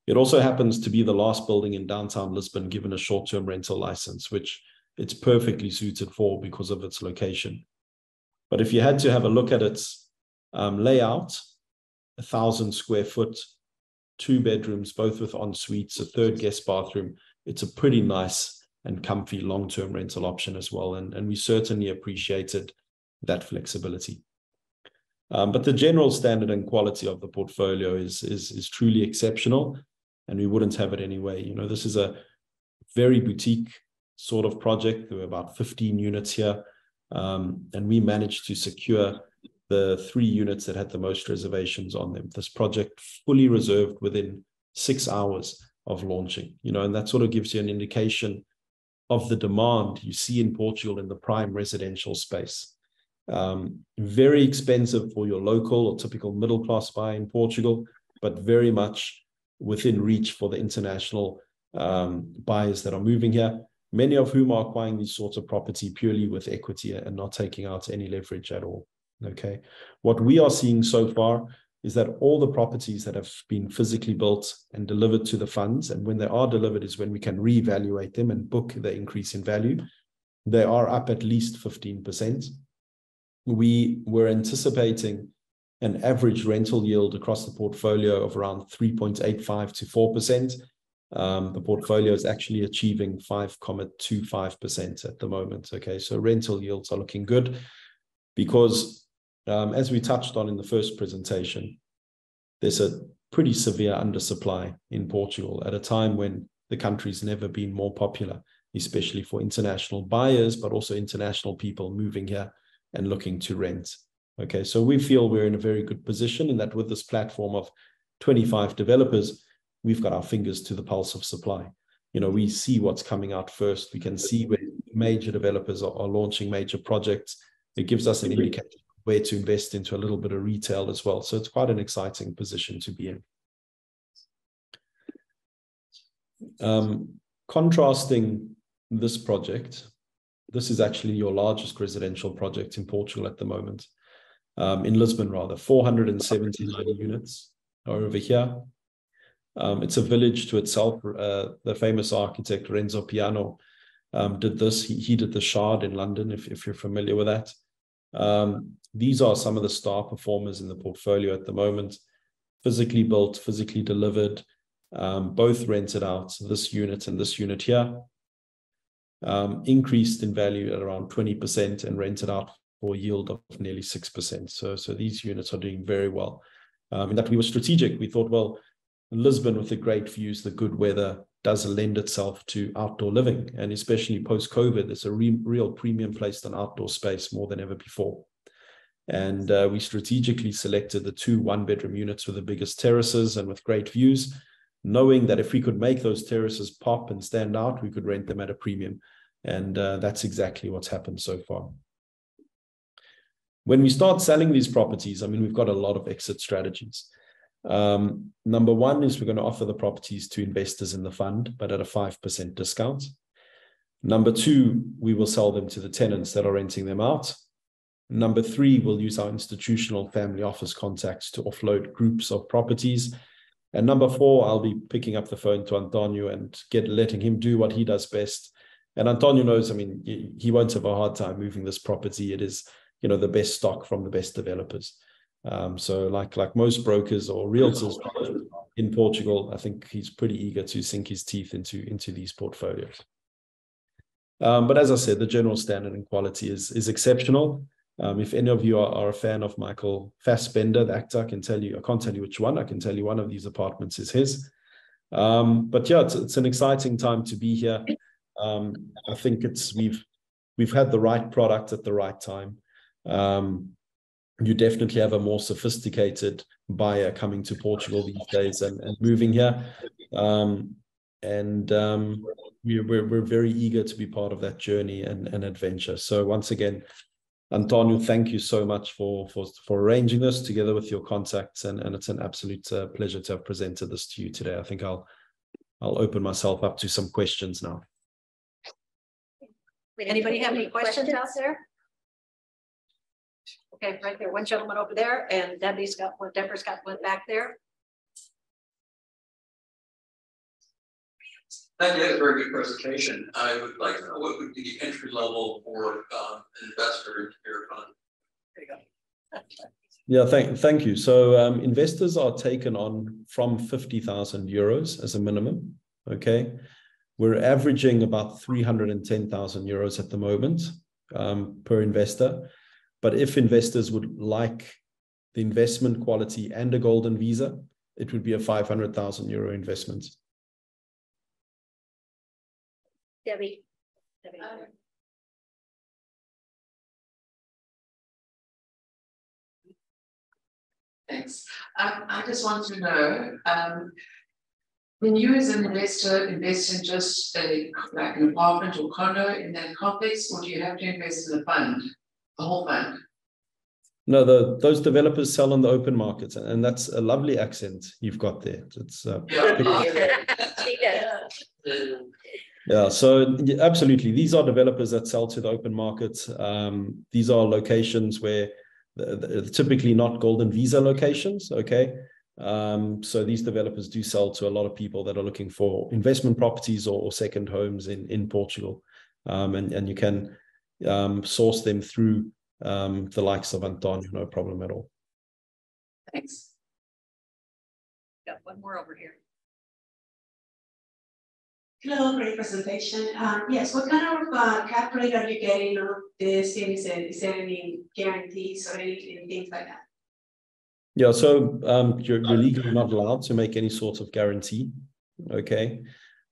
It also happens to be the last building in downtown Lisbon given a short-term rental license, which it's perfectly suited for because of its location. But if you had to have a look at its layout, 1,000 square foot, 2 bedrooms, both with en suites, a third guest bathroom, it's a pretty nice and comfy long-term rental option as well. And we certainly appreciated that flexibility. But the general standard and quality of the portfolio is truly exceptional, and we wouldn't have it anyway. This is a very boutique sort of project. There were about 15 units here, and we managed to secure the 3 units that had the most reservations on them. This project fully reserved within 6 hours of launching, and that sort of gives you an indication of the demand you see in Portugal in the prime residential space. Very expensive for your local or typical middle-class buyer in Portugal, but very much within reach for the international buyers that are moving here, many of whom are acquiring these sorts of property purely with equity and not taking out any leverage at all. Okay. What we are seeing so far is that all the properties that have been physically built and delivered to the funds, and when they are delivered is when we can reevaluate them and book the increase in value, they are up at least 15%. We were anticipating an average rental yield across the portfolio of around 3.85 to 4%. The portfolio is actually achieving 5.25% at the moment. Okay, so rental yields are looking good because, as we touched on in the first presentation, there's a pretty severe undersupply in Portugal at a time when the country's never been more popular, especially for international buyers, but also international people moving here and looking to rent. Okay, so we feel we're in a very good position in that with this platform of 25 developers, we've got our fingers to the pulse of supply. We see what's coming out first. We can see where major developers are launching major projects. It gives us an indication where to invest into a little bit of retail as well. So it's quite an exciting position to be in. Contrasting this project, this is actually your largest residential project in Portugal at the moment. In Lisbon, rather, 479 units are over here. It's a village to itself. The famous architect Renzo Piano did this. He did the Shard in London, if you're familiar with that. These are some of the star performers in the portfolio at the moment. Physically built, physically delivered, both rented out, this unit and this unit here. Increased in value at around 20% and rented out for a yield of nearly 6%. So these units are doing very well. In that we were strategic. We thought, well, Lisbon with the great views, the good weather does lend itself to outdoor living. And especially post-COVID, there's a real premium placed on outdoor space more than ever before. And we strategically selected the 2 one-bedroom units with the biggest terraces and with great views, knowing that if we could make those terraces pop and stand out, we could rent them at a premium. And that's exactly what's happened so far. When we start selling these properties, we've got a lot of exit strategies. Number one is we're going to offer the properties to investors in the fund, but at a 5% discount. Number two, we will sell them to the tenants that are renting them out. Number three, we'll use our institutional family office contacts to offload groups of properties. And number four, I'll be picking up the phone to Antonio and letting him do what he does best. And Antonio knows, he won't have a hard time moving this property. It is, the best stock from the best developers. So like most brokers or realtors in Portugal, I think he's pretty eager to sink his teeth into these portfolios. But as I said, the general standard and quality is exceptional. If any of you are a fan of Michael Fassbender, the actor, I can't tell you which one. I can tell you one of these apartments is his. But yeah, it's an exciting time to be here. I think we've had the right product at the right time. You definitely have a more sophisticated buyer coming to Portugal these days and moving here. We're very eager to be part of that journey and adventure. So once again, Antonio, thank you so much for arranging this together with your contacts, and it's an absolute pleasure to have presented this to you today. I think I'll open myself up to some questions now. Anybody have any questions out there? Okay, right there, one gentleman over there, and Deborah's got one back there. Thank you. That's a very good presentation. I would like to know what would be the entry level for an investor into your fund. There you go. Yeah, thank you. So investors are taken on from 50,000 euros as a minimum. Okay, we're averaging about 310,000 euros at the moment per investor. But if investors would like the investment quality and a golden visa, it would be a 500,000 euro investment. Debbie. Thanks. I just want to know, when you as an investor invest in just like an apartment or condo in that complex, or do you have to invest in a fund, the whole fund? No, those developers sell on the open market, and that's a lovely accent you've got there. It's yeah, so absolutely, these are developers that sell to the open market. These are locations where they're typically not golden visa locations. Okay, so these developers do sell to a lot of people that are looking for investment properties or second homes in Portugal, and you can source them through the likes of Antonio, no problem at all. Thanks. Got one more over here. Hello, great presentation. Yes, what kind of cap rate are you getting on this? Is there any guarantees or anything like that? Yeah, so you're legally not allowed to make any sort of guarantee. Okay,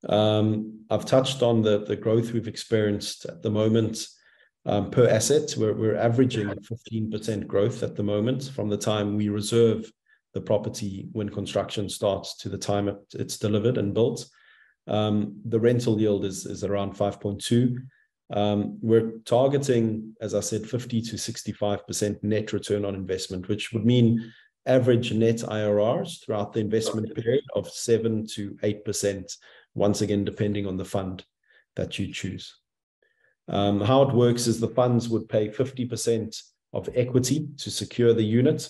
I've touched on the growth we've experienced at the moment. Per asset, we're averaging 15% growth at the moment from the time we reserve the property when construction starts to the time it's delivered and built. The rental yield is around 5.2. We're targeting, as I said, 50 to 65% net return on investment, which would mean average net IRRs throughout the investment period of 7 to 8%, once again, depending on the fund that you choose. How it works is the funds would pay 50% of equity to secure the unit,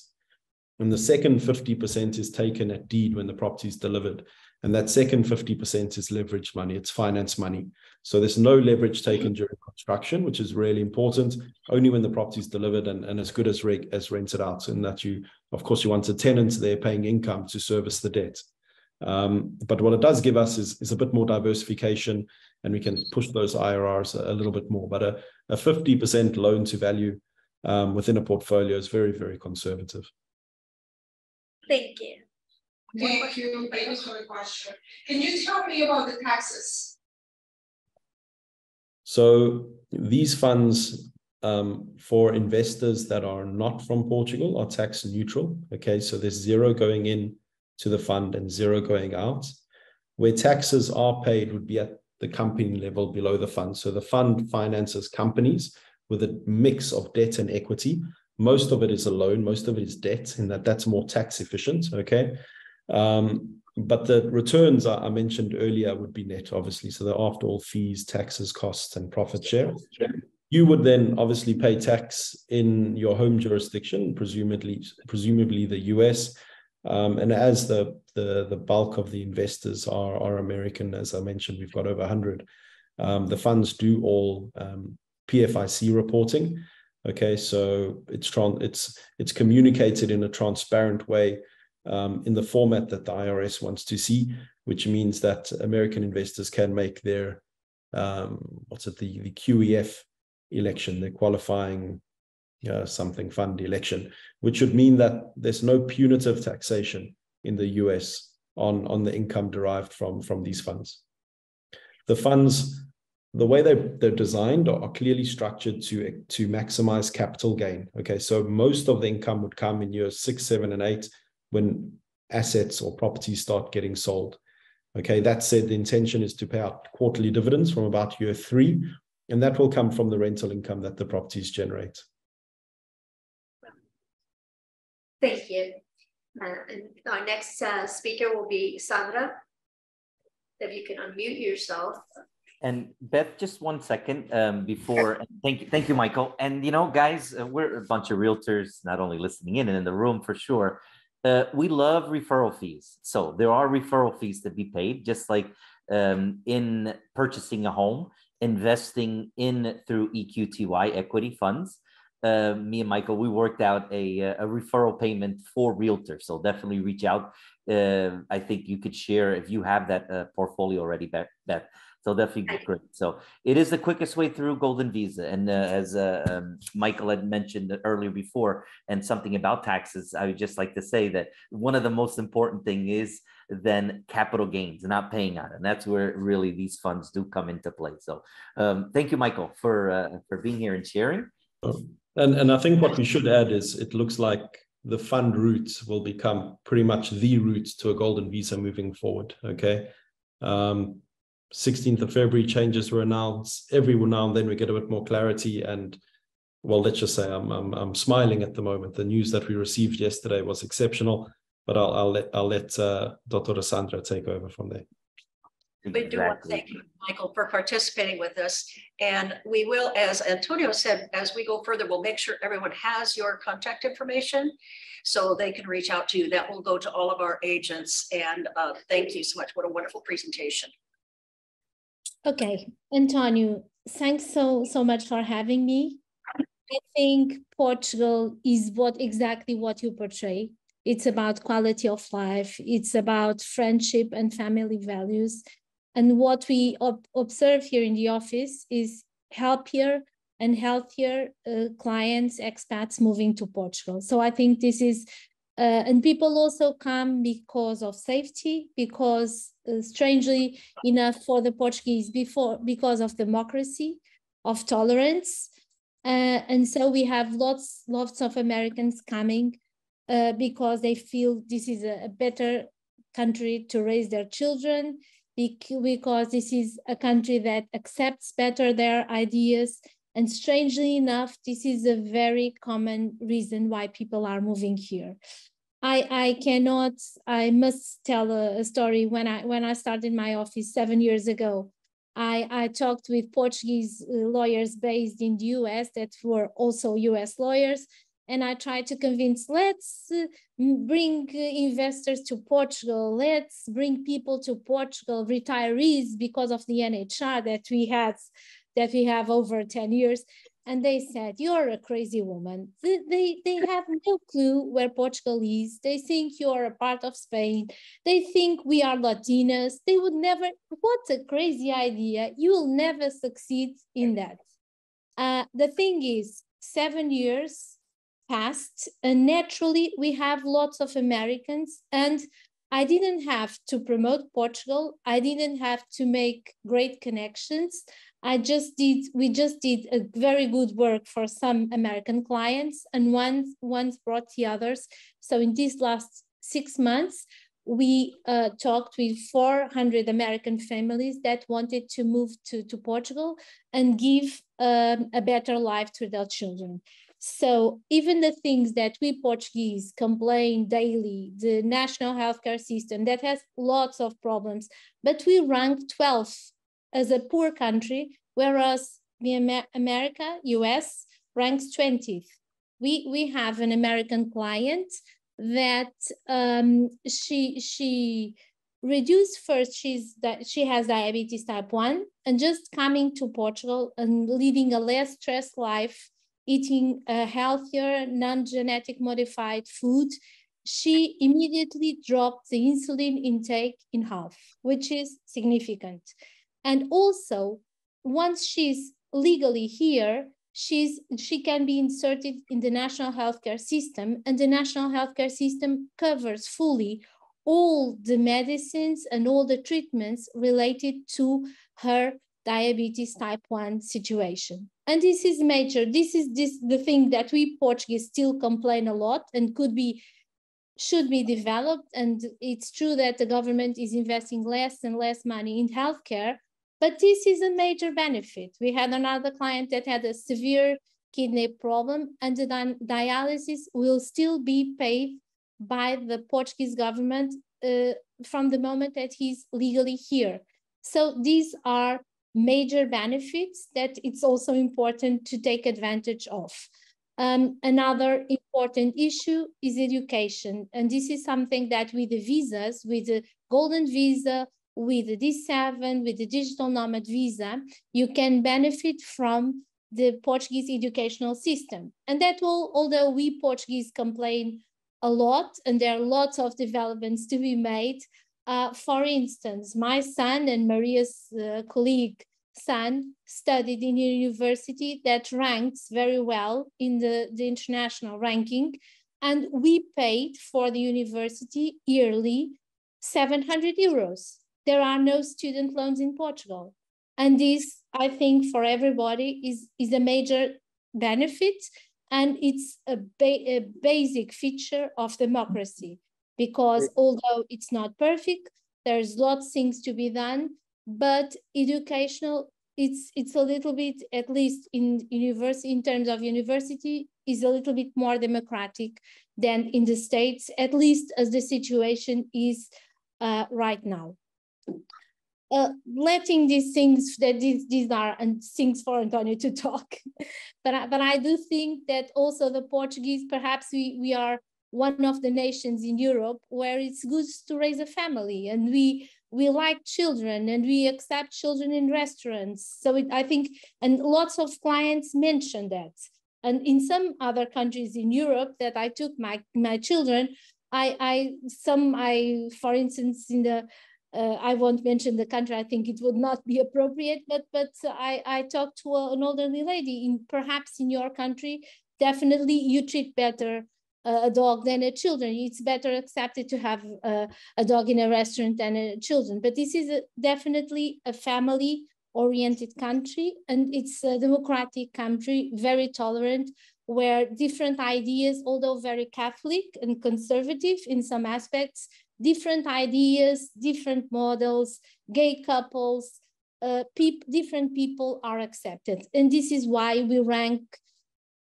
and the second 50% is taken at deed when the property is delivered. And that second 50% is leverage money, it's finance money. So there's no leverage taken during construction, which is really important, only when the property is delivered and as good as rented out, and that you, of course, you want a tenant there paying income to service the debt. But what it does give us is a bit more diversification, and we can push those IRRs a little bit more. But a 50% loan to value within a portfolio is very, very conservative. Thank you. Thank you. Thank you for the question. Can you tell me about the taxes? So these funds for investors that are not from Portugal are tax neutral. Okay, so there's zero going in to the fund and zero going out. Where taxes are paid would be at the company level below the fund. So the fund finances companies with a mix of debt and equity. Most of it is a loan, most of it is debt, and that's more tax efficient. Okay. But the returns I mentioned earlier would be net, obviously. So they're after all fees, taxes, costs, and profit share. You would then obviously pay tax in your home jurisdiction, presumably the US. And as the bulk of the investors are American, as I mentioned, we've got over 100. The funds do all PFIC reporting. Okay, so it's communicated in a transparent way in the format that the IRS wants to see, which means that American investors can make their the QEF election, their qualifying something fund election, which would mean that there's no punitive taxation in the US on the income derived from these funds. The funds, the way they're designed are clearly structured to maximize capital gain. Okay, so most of the income would come in years 6, 7, and 8 when assets or properties start getting sold. Okay, that said, the intention is to pay out quarterly dividends from about year 3, and that will come from the rental income that the properties generate. Thank you. And our next speaker will be Sandra. If you can unmute yourself. And Beth, just 1 second before. Thank you, Michael. And guys, we're a bunch of realtors, not only listening in and in the room for sure. We love referral fees. So there are referral fees to be paid, just like in purchasing a home, investing in through EQTY equity funds. Me and Michael, we worked out a referral payment for realtors. So definitely reach out. I think you could share if you have that portfolio already, Beth. So definitely great. So it is the quickest way through Golden Visa. And as Michael had mentioned earlier before, and something about taxes, I would just like to say that one of the most important thing is then capital gains, not paying on it. And that's where really these funds do come into play. So thank you, Michael, for being here and sharing. And I think what we should add is it looks like the fund route will become pretty much the route to a Golden Visa moving forward. Okay. 16th of February, changes were announced. Every now and then we get a bit more clarity, and well, let's just say I'm smiling at the moment. The news that we received yesterday was exceptional, but I'll let Dr. Sandra take over from there. We do want to thank you, Michael, for participating with us. And we will, as Antonio said, as we go further, we'll make sure everyone has your contact information so they can reach out to you. That will go to all of our agents. And thank you so much. What a wonderful presentation. Okay, Antonio, thanks so much for having me. I think Portugal is exactly what you portray. It's about quality of life. It's about friendship and family values. And what we observe here in the office is happier and healthier clients, expats moving to Portugal. So I think this is, and people also come because of safety, because strangely enough for the Portuguese because of democracy, of tolerance. And so we have lots of Americans coming because they feel this is a better country to raise their children, because this is a country that accepts better their ideas. And strangely enough, this is a very common reason why people are moving here. I must tell a story. When I started my office 7 years ago, I talked with Portuguese lawyers based in the US that were also US lawyers. And I tried to convince, let's bring investors to Portugal. Let's bring people to Portugal, retirees, because of the NHR that we have over 10 years. And they said, you're a crazy woman. They have no clue where Portugal is. They think you're a part of Spain. They think we are Latinas. They would never, what a crazy idea. You will never succeed in that. The thing is, 7 years passed, and naturally we have lots of Americans, and I didn't have to promote Portugal. I didn't have to make great connections. We just did a very good work for some American clients, and once brought the others. So in these last 6 months, we talked with 400 American families that wanted to move to Portugal and give a better life to their children. So even the things that we Portuguese complain daily, the national healthcare system that has lots of problems, but we rank 12th as a poor country, whereas the America, US, ranks 20th. We have an American client that she reduced first, she has diabetes type 1, and just coming to Portugal and living a less stressed life, eating a healthier, non-genetic modified food, she immediately dropped the insulin intake in half, which is significant. And also, once she's legally here, she can be inserted in the national healthcare system, and the national healthcare system covers fully all the medicines and all the treatments related to her diabetes type 1 situation. And this is major. This is the thing that we Portuguese still complain a lot and should be developed. And it's true that the government is investing less and less money in healthcare, but this is a major benefit. We had another client that had a severe kidney problem, and the dialysis will still be paid by the Portuguese government from the moment that he's legally here. So these are major benefits that it's also important to take advantage of. Another important issue is education. And this is something that with the visas, with the golden visa, with the D7, with the digital nomad visa, you can benefit from the Portuguese educational system. And that will, although we Portuguese complain a lot, and there are lots of developments to be made. For instance, my son and Maria's colleague son studied in a university that ranks very well in the international ranking, and we paid for the university yearly 700 euros. There are no student loans in Portugal. And this, I think, for everybody is a major benefit, and it's a basic feature of democracy, because although it's not perfect, there's lots of things to be done, but educational, it's a little bit, at least in university, in terms of university, is a little bit more democratic than in the States, at least as the situation is right now. Letting these things, that these are and things for Antonio to talk, but I do think that also the Portuguese, perhaps we are one of the nations in Europe where it's good to raise a family, and we like children, and we accept children in restaurants. So I think, and lots of clients mention that. And in some other countries in Europe that I took my children, for instance, in the I won't mention the country, I think it would not be appropriate, but I talked to an elderly lady, perhaps in your country, definitely you treat better a dog than a children. It's better accepted to have a dog in a restaurant than a children. But this is definitely a family-oriented country, and it's a democratic country, very tolerant, where different ideas, although very Catholic and conservative in some aspects, different ideas, different models, gay couples, different people are accepted. And this is why we rank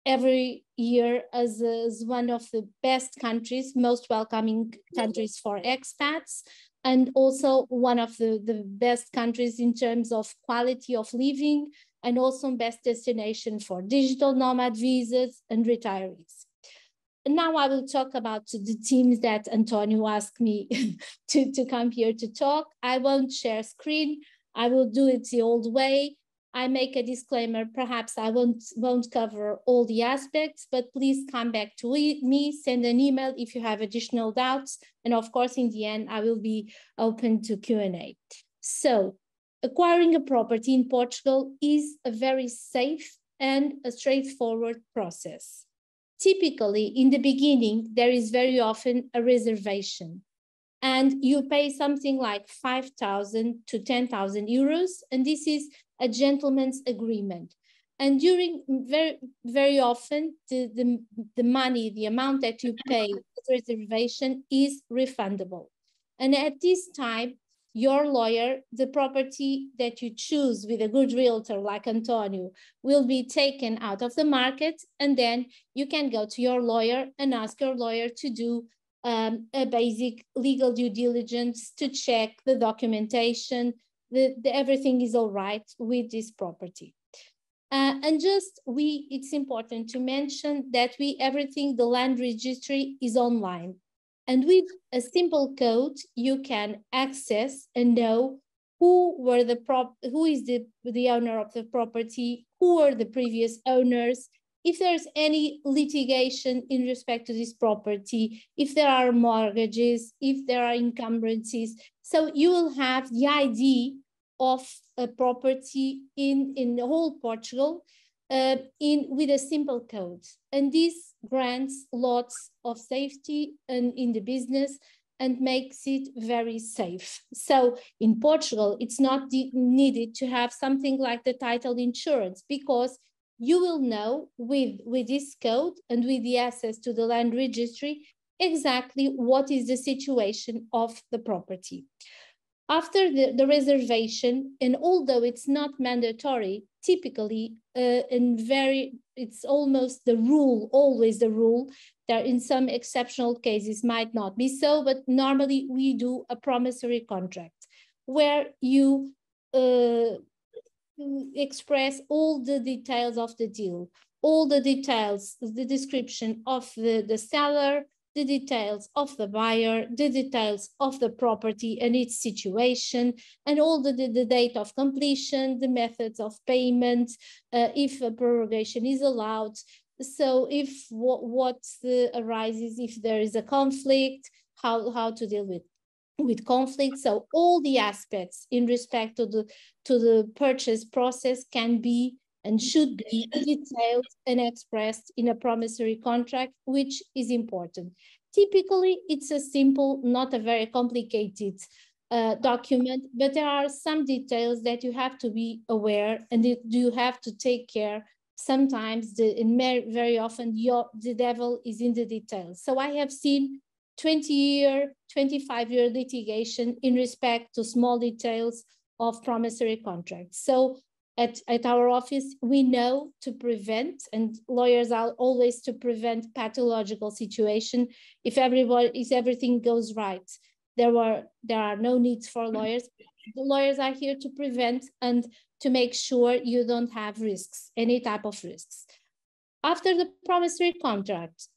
every year as one of the best countries, most welcoming countries for expats, and also one of the best countries in terms of quality of living, and also best destination for digital nomad visas and retirees. And now I will talk about the teams that Antonio asked me to come here to talk. I won't share screen. I will do it the old way. I make a disclaimer, perhaps I won't cover all the aspects, but please come back to me, send an email if you have additional doubts. And of course, in the end, I will be open to Q&A. So acquiring a property in Portugal is a very safe and a straightforward process. Typically, in the beginning, there is very often a reservation, and you pay something like 5,000 to 10,000 euros, and this is a gentleman's agreement. And during very often, the money, the amount that you pay as reservation is refundable. And at this time, your lawyer, the property that you choose with a good realtor like Antonio, will be taken out of the market, and then you can go to your lawyer and ask your lawyer to do a basic legal due diligence to check the documentation, everything is all right with this property. And it's important to mention that everything, the land registry is online. And with a simple code, you can access and know who is the owner of the property, who are the previous owners, if there's any litigation in respect to this property, if there are mortgages, if there are encumbrances. So you will have the ID of a property in the whole Portugal. with a simple code. And this grants lots of safety in the business and makes it very safe. So in Portugal, it's not needed to have something like the title insurance, because you will know with this code and with the access to the land registry exactly what is the situation of the property. After the reservation, and although it's not mandatory, typically it's almost the rule, always the rule. There in some exceptional cases might not be so, but normally we do a promissory contract where you express all the details of the deal, all the details, the description of the seller, the details of the buyer, the details of the property and its situation, and all the date of completion, the methods of payment, if a prorogation is allowed. So if what arises, if there is a conflict, how to deal with conflict. So all the aspects in respect to the purchase process can be and should be detailed and expressed in a promissory contract, which is important. Typically, it's a simple, not a very complicated document, but there are some details that you have to be aware and you have to take care. Sometimes, very often, the devil is in the details. So I have seen 20-year, 25-year litigation in respect to small details of promissory contracts. So at our office, we know to prevent, and lawyers are always to prevent pathological situation. If everything goes right, there are no needs for lawyers. The lawyers are here to prevent and to make sure you don't have risks, any type of risks. After the promissory contract,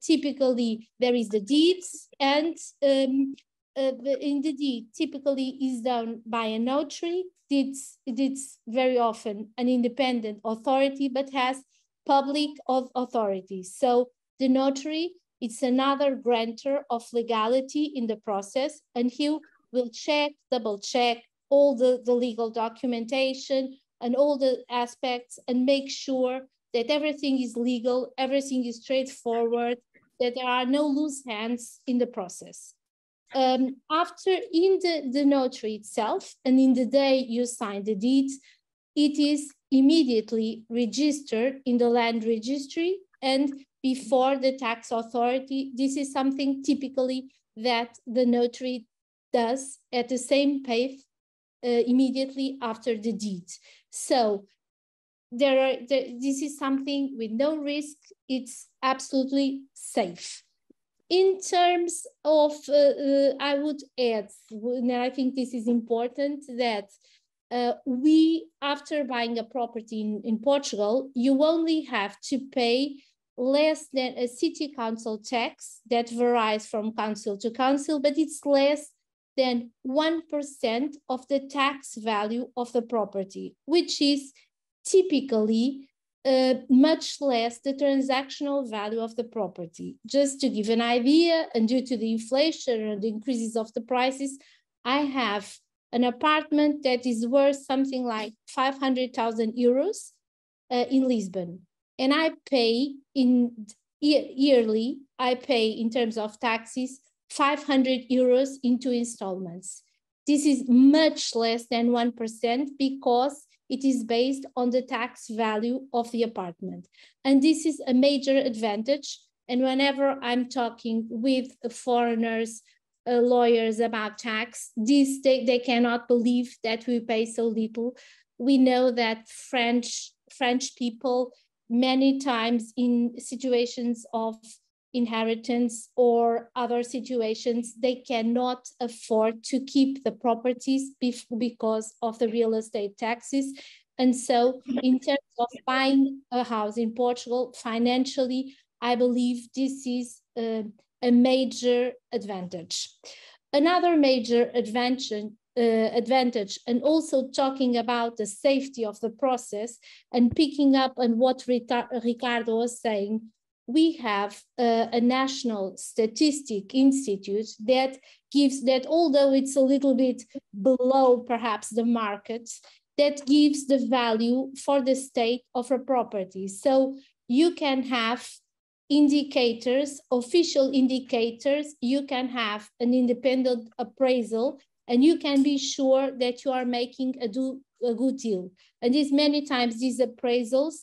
typically there is the deeds, and in the deed typically is done by a notary. It's very often an independent authority, but has public authority. So the notary, it's another grantor of legality in the process, and he will check, double check all the legal documentation and all the aspects and make sure that everything is legal, everything is straightforward, that there are no loose hands in the process. After in the notary itself, and in the day you sign the deeds, it is immediately registered in the land registry and before the tax authority. This is something typically that the notary does at the same pace immediately after the deed. So this is something with no risk. It's absolutely safe. In terms of, I would add, and I think this is important, that after buying a property in Portugal, you only have to pay less than a city council tax that varies from council to council, but it's less than 1% of the tax value of the property, which is typically much less the transactional value of the property. Just to give an idea, and due to the inflation and the increases of the prices, I have an apartment that is worth something like 500,000 euros in Lisbon. And I pay yearly, I pay in terms of taxes, 500 euros in 2 installments. This is much less than 1% because it is based on the tax value of the apartment. And this is a major advantage. And whenever I'm talking with foreigners, lawyers about tax, they cannot believe that we pay so little. We know that French people, many times in situations of inheritance or other situations, they cannot afford to keep the properties because of the real estate taxes. And so in terms of buying a house in Portugal, financially, I believe this is a major advantage. Another major advantage, and also talking about the safety of the process and picking up on what Ricardo was saying, we have a national statistic institute that gives that, although it's a little bit below perhaps the market, that gives the value for the state of a property. So you can have indicators, official indicators, you can have an independent appraisal, and you can be sure that you are making a good deal. And many times these appraisals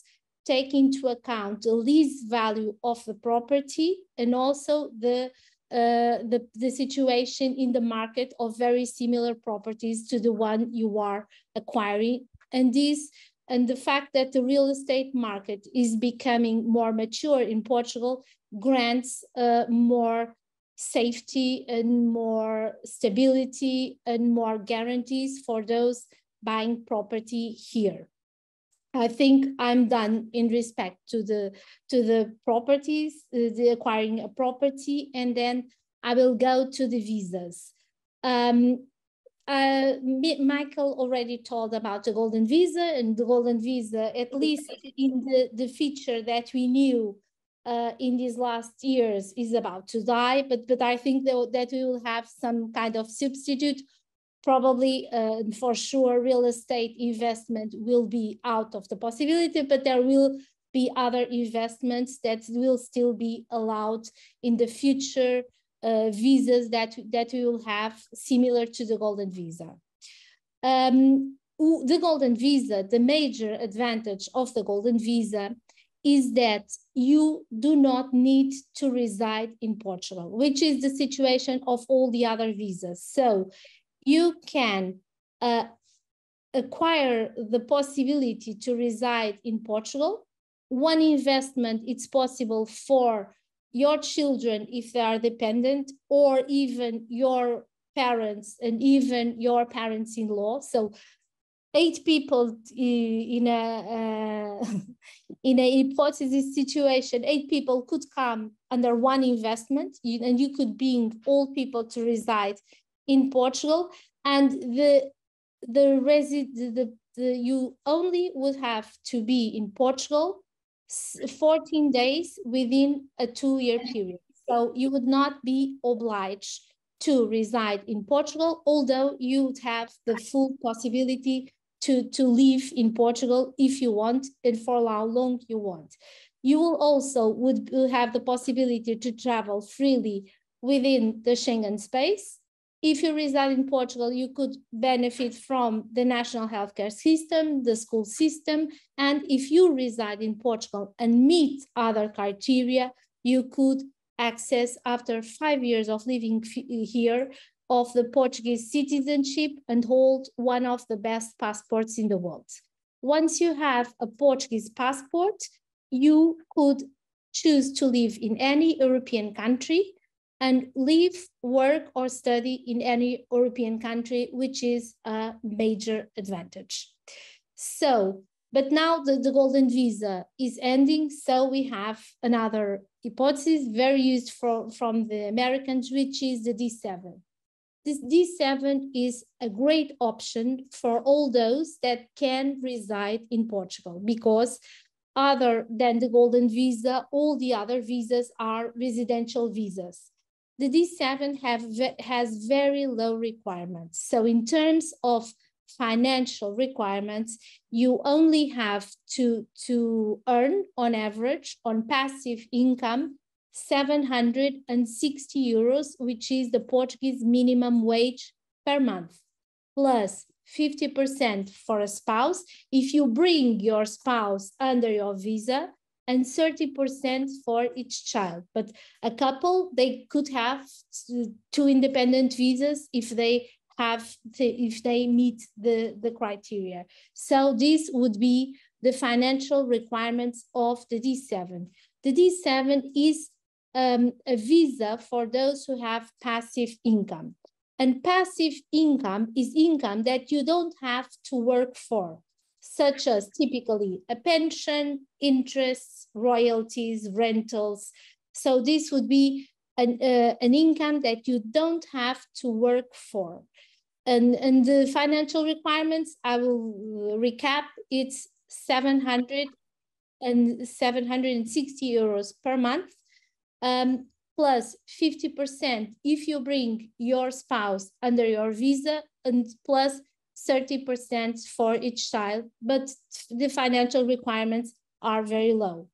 take into account the lease value of the property and also the situation in the market of very similar properties to the one you are acquiring. And the fact that the real estate market is becoming more mature in Portugal grants more safety and more stability and more guarantees for those buying property here. I think I'm done in respect to the properties, the acquiring a property, and then I will go to the visas. Michael already told about the golden visa, and the golden visa, at least in the feature that we knew in these last years, is about to die, but I think that we will have some kind of substitute. Probably for sure real estate investment will be out of the possibility, but there will be other investments that will still be allowed in the future visas that we will have similar to the golden visa. The golden visa, the major advantage of the golden visa is that you do not need to reside in Portugal, which is the situation of all the other visas. So you can acquire the possibility to reside in Portugal. One investment, it's possible for your children if they are dependent, or even your parents and even your parents-in-law. So 8 people in a hypothesis situation, 8 people could come under one investment, and you could bring all people to reside in Portugal, and you only would have to be in Portugal 14 days within a 2-year period. So you would not be obliged to reside in Portugal, although you would have the full possibility to live in Portugal if you want and for how long you want. You will also would have the possibility to travel freely within the Schengen space. If you reside in Portugal, you could benefit from the national healthcare system, the school system, and if you reside in Portugal and meet other criteria, you could access, after 5 years of living here, of the Portuguese citizenship and hold one of the best passports in the world. Once you have a Portuguese passport, you could choose to live in any European country and live, work, or study in any European country, which is a major advantage. So, but now the golden visa is ending, so we have another hypothesis very used from the Americans, which is the D7. This D7 is a great option for all those that can reside in Portugal, because other than the golden visa, all the other visas are residential visas. The D7 has very low requirements. So in terms of financial requirements, you only have to earn on average on passive income 760 euros, which is the Portuguese minimum wage per month, plus 50% for a spouse if you bring your spouse under your visa, and 30% for each child. But a couple, they could have 2 independent visas if they meet the criteria. So this would be the financial requirements of the D7. The D7 is a visa for those who have passive income. And passive income is income that you don't have to work for, such as typically a pension, interests, royalties, rentals. So this would be an income that you don't have to work for. And the financial requirements, I will recap, it's 760 euros per month, plus 50% if you bring your spouse under your visa, and plus 30% for each child, but the financial requirements are very low.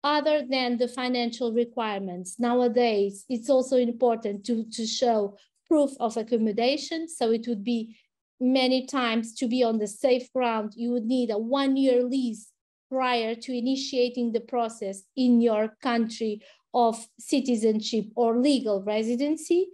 Other than the financial requirements, nowadays, it's also important to show proof of accommodation. So it would be many times, to be on the safe ground, you would need a 1-year lease prior to initiating the process in your country of citizenship or legal residency.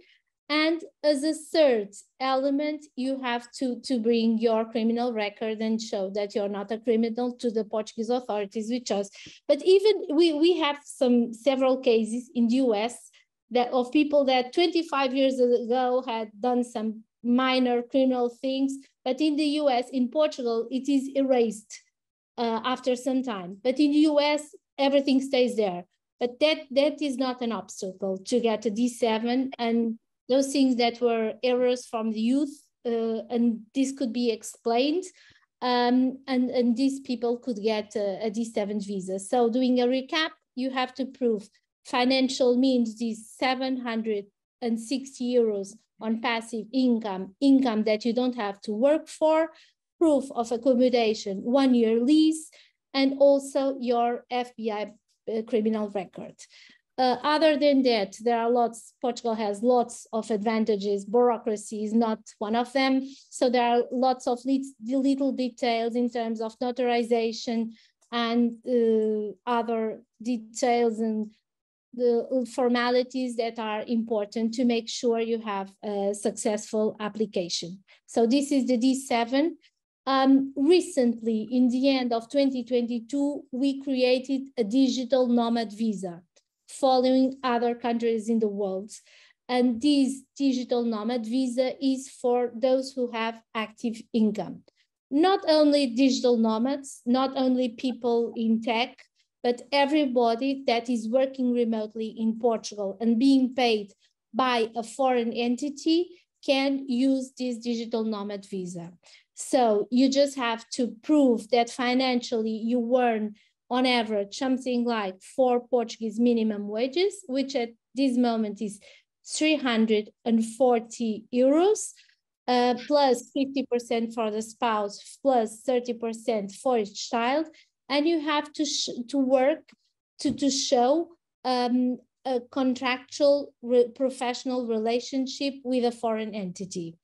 And as a third element, you have to bring your criminal record and show that you're not a criminal to the Portuguese authorities with us. But even we have several cases in the US that of people that 25 years ago had done some minor criminal things, but in the US, in Portugal, it is erased after some time. But in the US, everything stays there. But that is not an obstacle to get a D7, and those things that were errors from the youth, and this could be explained, and these people could get a D7 visa. So doing a recap, you have to prove financial means these 760 euros on passive income that you don't have to work for, proof of accommodation, 1-year lease, and also your FBI criminal record. Other than that, there are Portugal has lots of advantages. Bureaucracy is not one of them. So there are lots of little details in terms of notarization and other details and the formalities that are important to make sure you have a successful application. So this is the D7. Recently, in the end of 2022, we created a digital nomad visa, following other countries in the world. And this digital nomad visa is for those who have active income. Not only digital nomads, not only people in tech, but everybody that is working remotely in Portugal and being paid by a foreign entity can use this digital nomad visa. So you just have to prove that financially you earn on average something like 4 Portuguese minimum wages, which at this moment is 340 euros, plus 50% for the spouse, plus 30% for each child. And you have to work to show a contractual professional relationship with a foreign entity.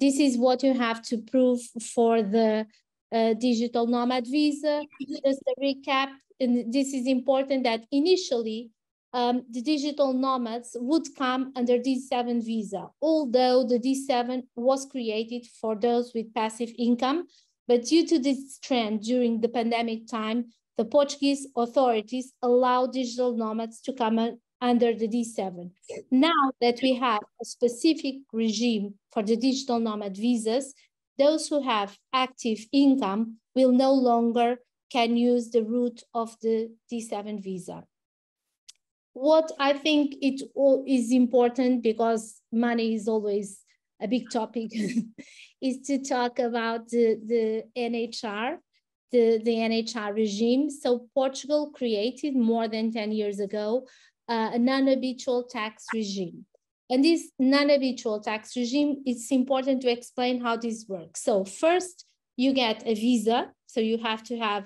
This is what you have to prove for the digital nomad visa. Just a recap, and this is important, that initially the digital nomads would come under D7 visa, although the D7 was created for those with passive income. But due to this trend during the pandemic time, the Portuguese authorities allow digital nomads to come under the D7. Now that we have a specific regime for the digital nomad visas, those who have active income will no longer can use the route of the D7 visa. What I think it is important, because money is always a big topic, is to talk about the NHR, the NHR regime. So Portugal created more than 10 years ago a non-habitual tax regime. And this non-habitual tax regime, it's important to explain how this works. So first, you get a visa. So you have to have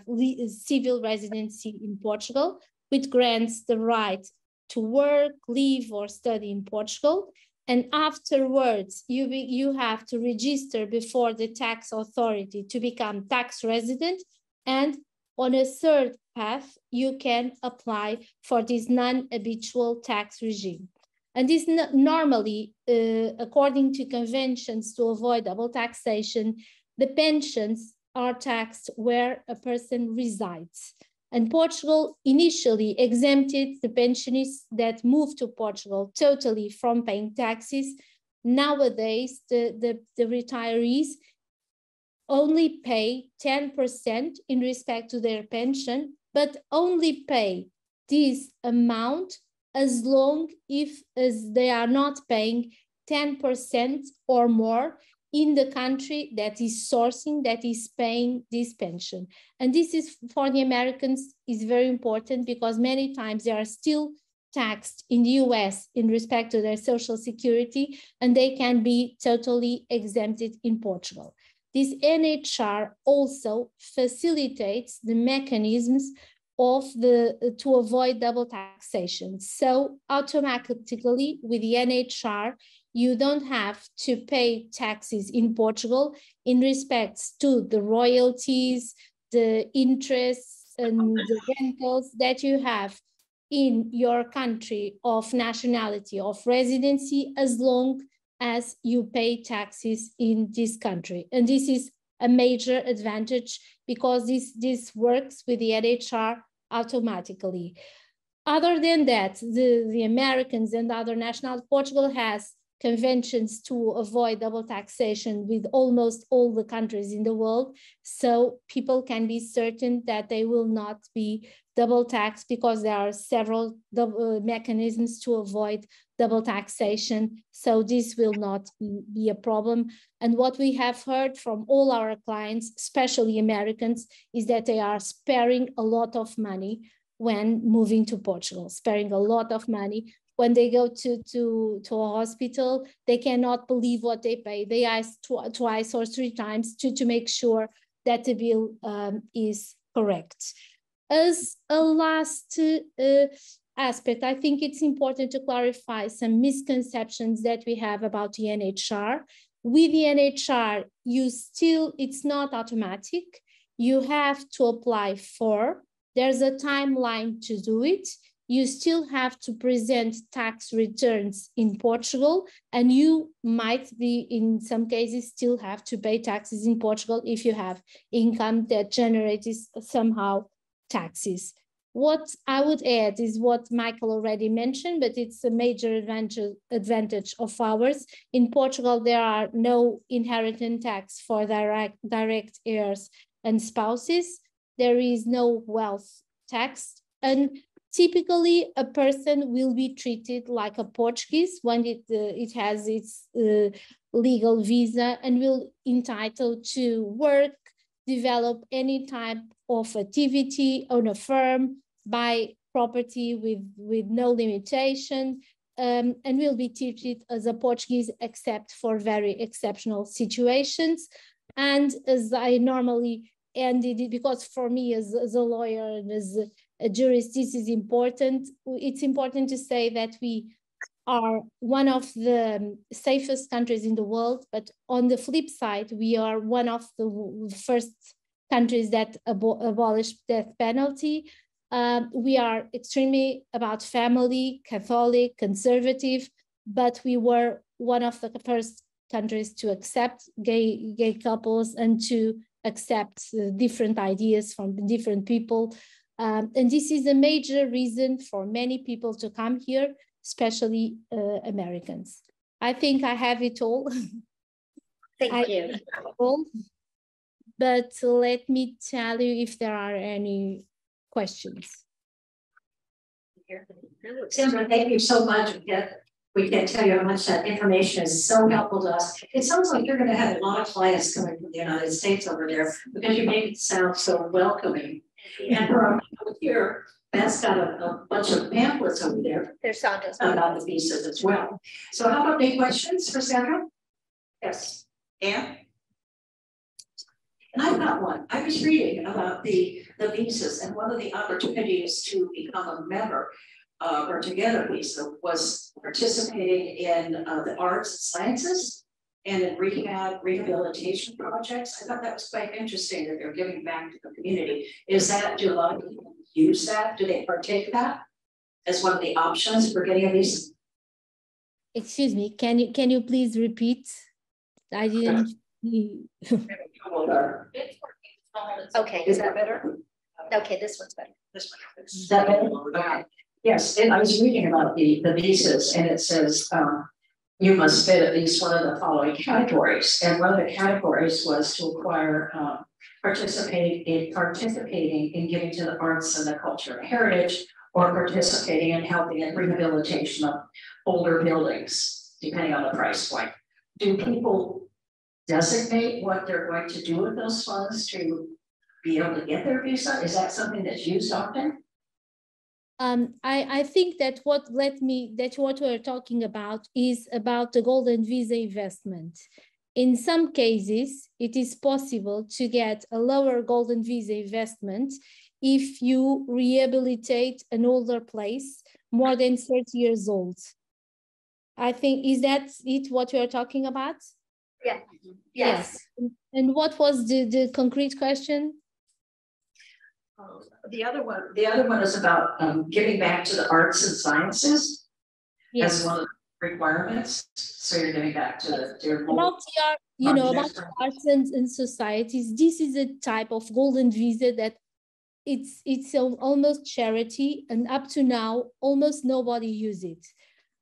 civil residency in Portugal, which grants the right to work, live, or study in Portugal. And afterwards, you have to register before the tax authority to become tax resident. And on a third path, you can apply for this non-habitual tax regime. And this normally, according to conventions to avoid double taxation, the pensions are taxed where a person resides. And Portugal initially exempted the pensioners that moved to Portugal totally from paying taxes. Nowadays, the retirees only pay 10% in respect to their pension, but only pay this amount as long as they are not paying 10% or more in the country that is sourcing, that is paying this pension. And this is, for the Americans, is very important, because many times they are still taxed in the US in respect to their social security, and they can be totally exempted in Portugal. This NHR also facilitates the mechanisms to avoid double taxation. So automatically with the NHR, you don't have to pay taxes in Portugal in respects to the royalties, the interests, and the rentals that you have in your country of nationality, of residency, as long as you pay taxes in this country. And this is a major advantage because this works with the NHR automatically. Other than that, the Americans and other nationals, Portugal has conventions to avoid double taxation with almost all the countries in the world. So people can be certain that they will not be double taxed because there are several mechanisms to avoid double taxation. So this will not be a problem. And what we have heard from all our clients, especially Americans, is that they are sparing a lot of money when moving to Portugal, sparing a lot of money. When they go to a hospital, they cannot believe what they pay. They ask twice or three times to make sure that the bill is correct. As a last aspect, I think it's important to clarify some misconceptions that we have about the NHR. With the NHR, it's not automatic. You have to apply for. There's a timeline to do it. You still have to present tax returns in Portugal, and you might be, in some cases, still have to pay taxes in Portugal if you have income that generates somehow taxes. What I would add is what Michael already mentioned, but it's a major advantage of ours. In Portugal, there are no inheritance tax for direct heirs and spouses. There is no wealth tax, and typically, a person will be treated like a Portuguese when it has its legal visa and will entitled to work, develop any type of activity, own a firm, buy property with no limitation, and will be treated as a Portuguese except for very exceptional situations. And as I normally ended it, because for me as a lawyer and as a jurist, this is important. It's important to say that we are one of the safest countries in the world, but on the flip side, we are one of the first countries that abolished death penalty. We are extremely about family, Catholic, conservative, but we were one of the first countries to accept gay couples and to accept different ideas from different people. And this is a major reason for many people to come here, especially Americans. I think I have it all. Thank you. But let me tell you if there are any questions. Sandra, thank you so much. We can't tell you how much that information is so helpful to us. It sounds like you're going to have a lot of clients coming from the United States over there because you make it sound so welcoming. And over here, Matt's got a bunch of pamphlets over there. There's Sandra's about the visas as well. So how about any questions for Sandra? Yes. Anne? And I've got one. I was reading about the visas, and one of the opportunities to become a member or to get a visa was participating in the arts and sciences and in rehabilitation projects. I thought that was quite interesting that they're giving back to the community. Do a lot of people use that? Do they partake that as one of the options for getting a visa? Excuse me, can you please repeat? I didn't. Okay, is that better? Okay, this one's better. This one. Is that better? Okay. Yes, and I was reading about the visas, and it says you must fit at least one of the following categories. And one of the categories was to acquire participating in giving to the arts and the culture and heritage, or participating in helping in rehabilitation of older buildings, depending on the price point. Do people designate what they're going to do with those funds to be able to get their visa? Is that something that's used often? I think that what we're talking about is about the golden visa investment. In some cases, it is possible to get a lower golden visa investment if you rehabilitate an older place more than 30 years old. I think, is that it what you're talking about? Yeah. Yes. And what was the concrete question? The other one is about giving back to the arts and sciences as one of the requirements. So you're giving back to the about the arts and societies. This is a type of golden visa that it's almost charity, and up to now almost nobody use it.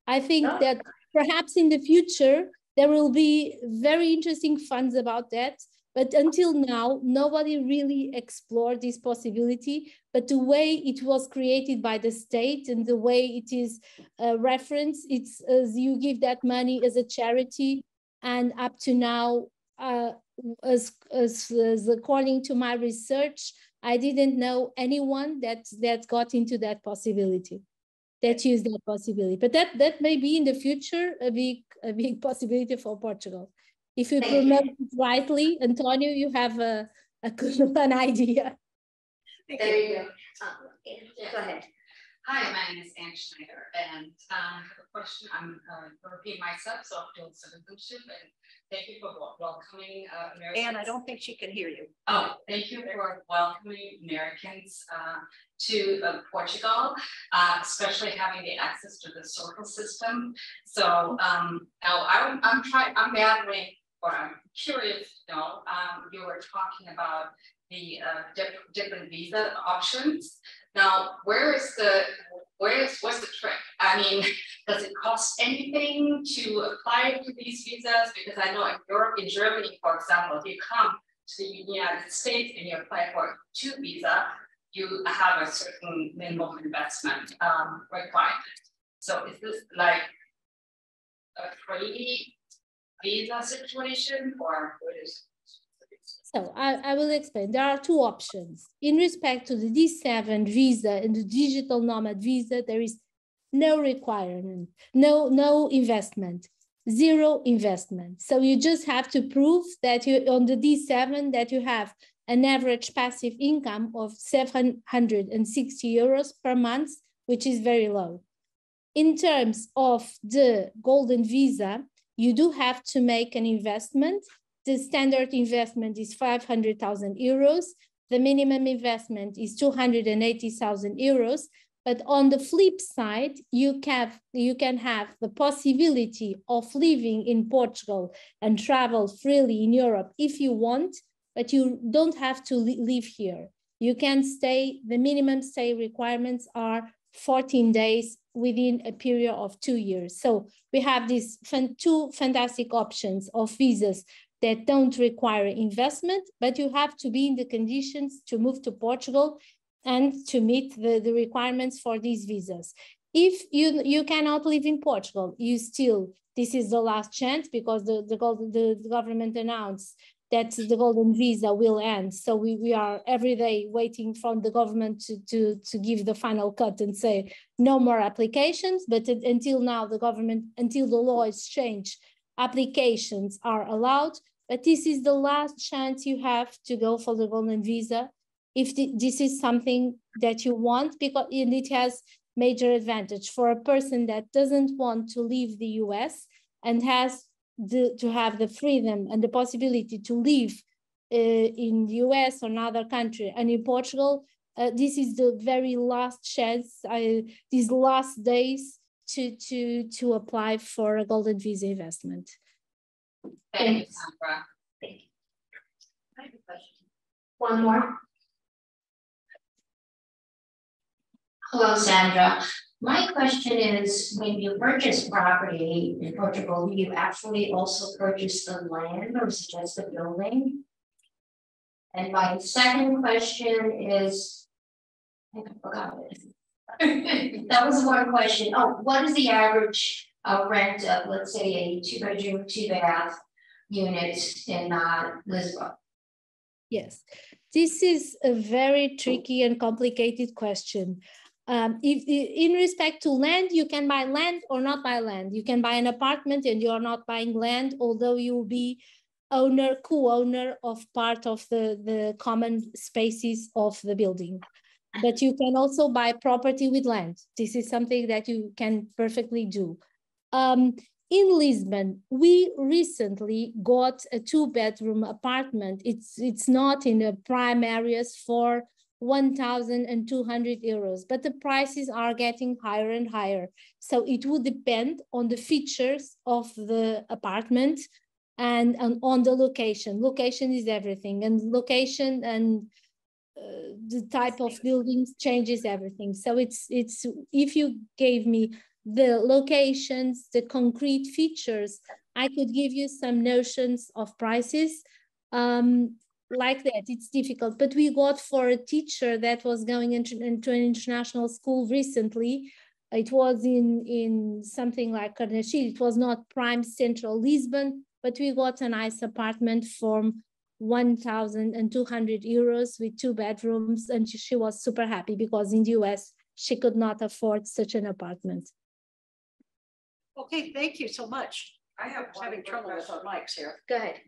I think that perhaps in the future there will be very interesting funds about that, but until now nobody really explored this possibility. But the way it was created by the state and the way it is referenced, it's as you give that money as a charity, and up to now, as according to my research, I didn't know anyone that got into that possibility, that used that possibility. But that may be in the future a big possibility for Portugal. If you promote it rightly, Antonio, you have an idea. There you go. Go ahead. Hi, my name is Anne Schneider, and I have a question. I'm European myself, so I'm dual citizenship, and thank you for welcoming Americans. Anne, I don't think she can hear you. Oh, thank you for welcoming Americans to Portugal, especially having the access to the social system. So now I'm gathering, or I'm curious to know, you were talking about the different visa options. Now, what's the trick? I mean, does it cost anything to apply to these visas? Because I know in Europe, in Germany, for example, if you come to the United States and you apply for 2 visa, you have a certain minimum investment requirement. So is this like a free visa situation, or what is it? So I will explain. There are 2 options. In respect to the D7 visa and the digital nomad visa, there is no requirement, no investment, 0 investment. So you just have to prove that you on the D7 that you have an average passive income of 760 euros per month, which is very low. In terms of the golden visa, you do have to make an investment. The standard investment is 500,000 euros. The minimum investment is 280,000 euros. But on the flip side, you can have the possibility of living in Portugal and travel freely in Europe if you want, but you don't have to live here. You can stay, the minimum stay requirements are 14 days within a period of 2 years. So we have these 2 fantastic options of visas that don't require investment, but you have to be in the conditions to move to Portugal and to meet the requirements for these visas. If you cannot live in Portugal, this is the last chance, because the government announced that the golden visa will end. So we are every day waiting from the government to give the final cut and say no more applications. But until now, until the law is changed, applications are allowed. But this is the last chance you have to go for the golden visa if this is something that you want, because it has major advantage for a person that doesn't want to leave the US and has to have the freedom and the possibility to live in the US or another country. And in Portugal, this is the very last chance, these last days to apply for a golden visa investment. Thanks, Sandra. Thank you. I have a question. One more. Hello, Sandra. My question is, when you purchase property in Portugal, do you actually also purchase the land or is it just the building? And my second question is, I forgot it. That was one question. Oh, what is the average rent of, let's say, a 2-bedroom, 2-bath unit in Lisbon? Yes, this is a very tricky and complicated question. If in respect to land, you can buy land or not buy land. You can buy an apartment and you are not buying land, although you will be co-owner of part of the common spaces of the building. But you can also buy property with land. This is something that you can perfectly do. In Lisbon, we recently got a 2-bedroom apartment. It's not in the prime areas for 1,200 euros, but the prices are getting higher and higher. So it would depend on the features of the apartment and on the location. Location is everything, and location and the type of buildings changes everything. So it's if you gave me the locations, the concrete features, I could give you some notions of prices. Like that, it's difficult. But we got for a teacher that was going into an international school recently. It was in something like Carnaxide. It was not prime central Lisbon, but we got a nice apartment for 1,200 euros with 2 bedrooms, and she was super happy because in the US she could not afford such an apartment. Okay, thank you so much. I have having trouble with our mics here. Go ahead.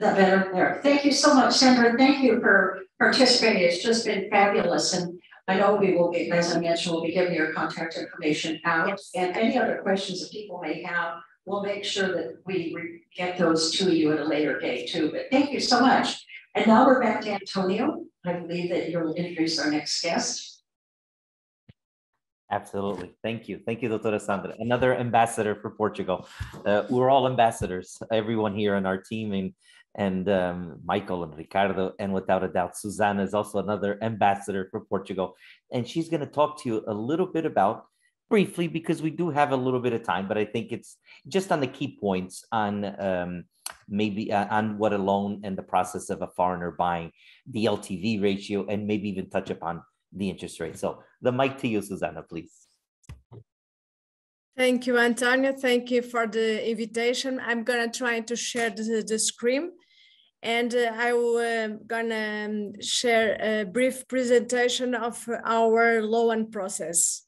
That better there. Thank you so much, Sandra. Thank you for participating. It's just been fabulous. And I know we will be, as I mentioned, we'll be giving your contact information out. Yes. And any other questions that people may have, we'll make sure that we get those to you at a later date too. But thank you so much. And now we're back to Antonio. I believe that you'll introduce our next guest. Absolutely. Thank you. Thank you, Doutora Sandra. Another ambassador for Portugal. We're all ambassadors, everyone here on our team, and Michael and Ricardo, and without a doubt, Susanna is also another ambassador for Portugal. And she's going to talk to you a little bit about, briefly, because we do have a little bit of time, but I think it's just on the key points on maybe on what a loan and the process of a foreigner buying, the LTV ratio, and maybe even touch upon the interest rate. So the mic to you, Susanna, please. Thank you, Antonio. Thank you for the invitation. I'm gonna try to share the screen, and I will gonna share a brief presentation of our loan process.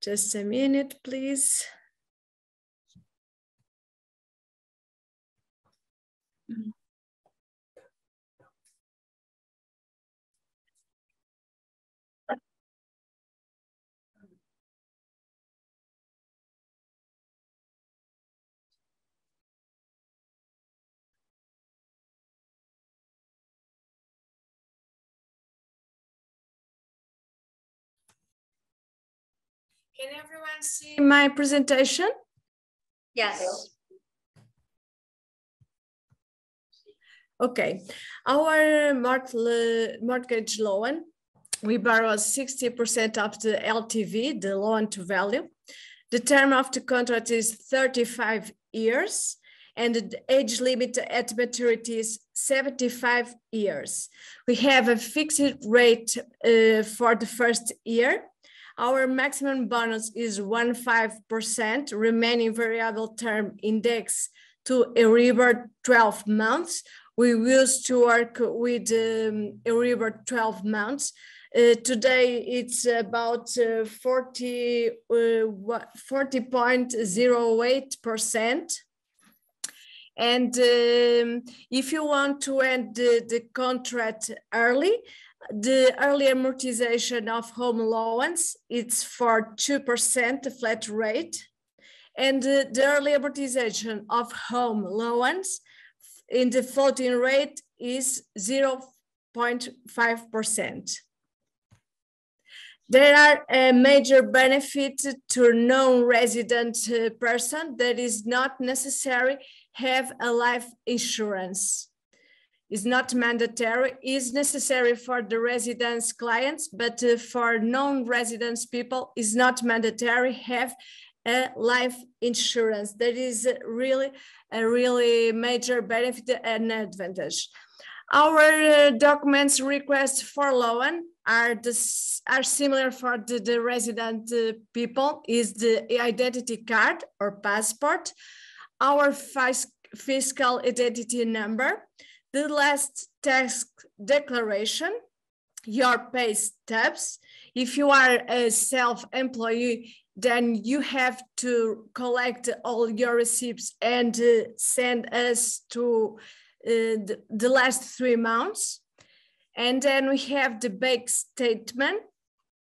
Just a minute, please. Can everyone see my presentation? Yes. Okay, our mortgage loan, we borrow 60% of the LTV, the loan to value. The term of the contract is 35 years, and the age limit at maturity is 75 years. We have a fixed rate for the first year. Our maximum bonus is 15%, remaining variable term index to Euribor 12 months. We used to work with Euribor 12 months. Today it's about 40.08%. And if you want to end the contract early, the early amortization of home loans, it's for 2% flat rate. And the early amortization of home loans in the floating rate is 0.5%. There are a major benefit to non-resident person that is not necessary have a life insurance. It's not mandatory, is necessary for the residence clients, but for non-residence people, is not mandatory have a life insurance. That is really a really major benefit and advantage. Our documents request for loan are similar for the resident people, is the identity card or passport, our fiscal identity number, the last tax declaration, your pay stubs. If you are a self-employee, then you have to collect all your receipts and send us to the last 3 months. And then we have the bank statement,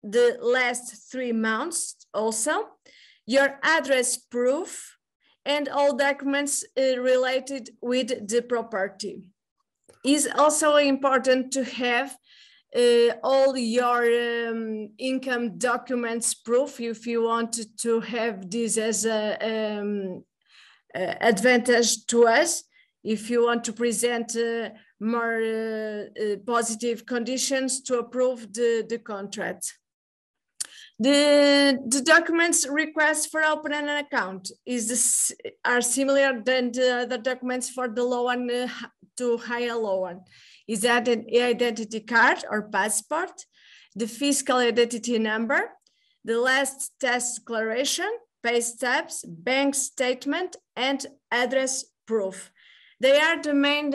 the last 3 months also, your address proof, and all documents related with the property. It's also important to have all your income documents proof if you want to have this as a advantage to us. If you want to present more positive conditions to approve the contract. The documents requests for opening an account are similar than the documents for the loan to hire loan. Is that an identity card or passport, the fiscal identity number, the last tax declaration, pay stubs, bank statement, and address proof. They are the main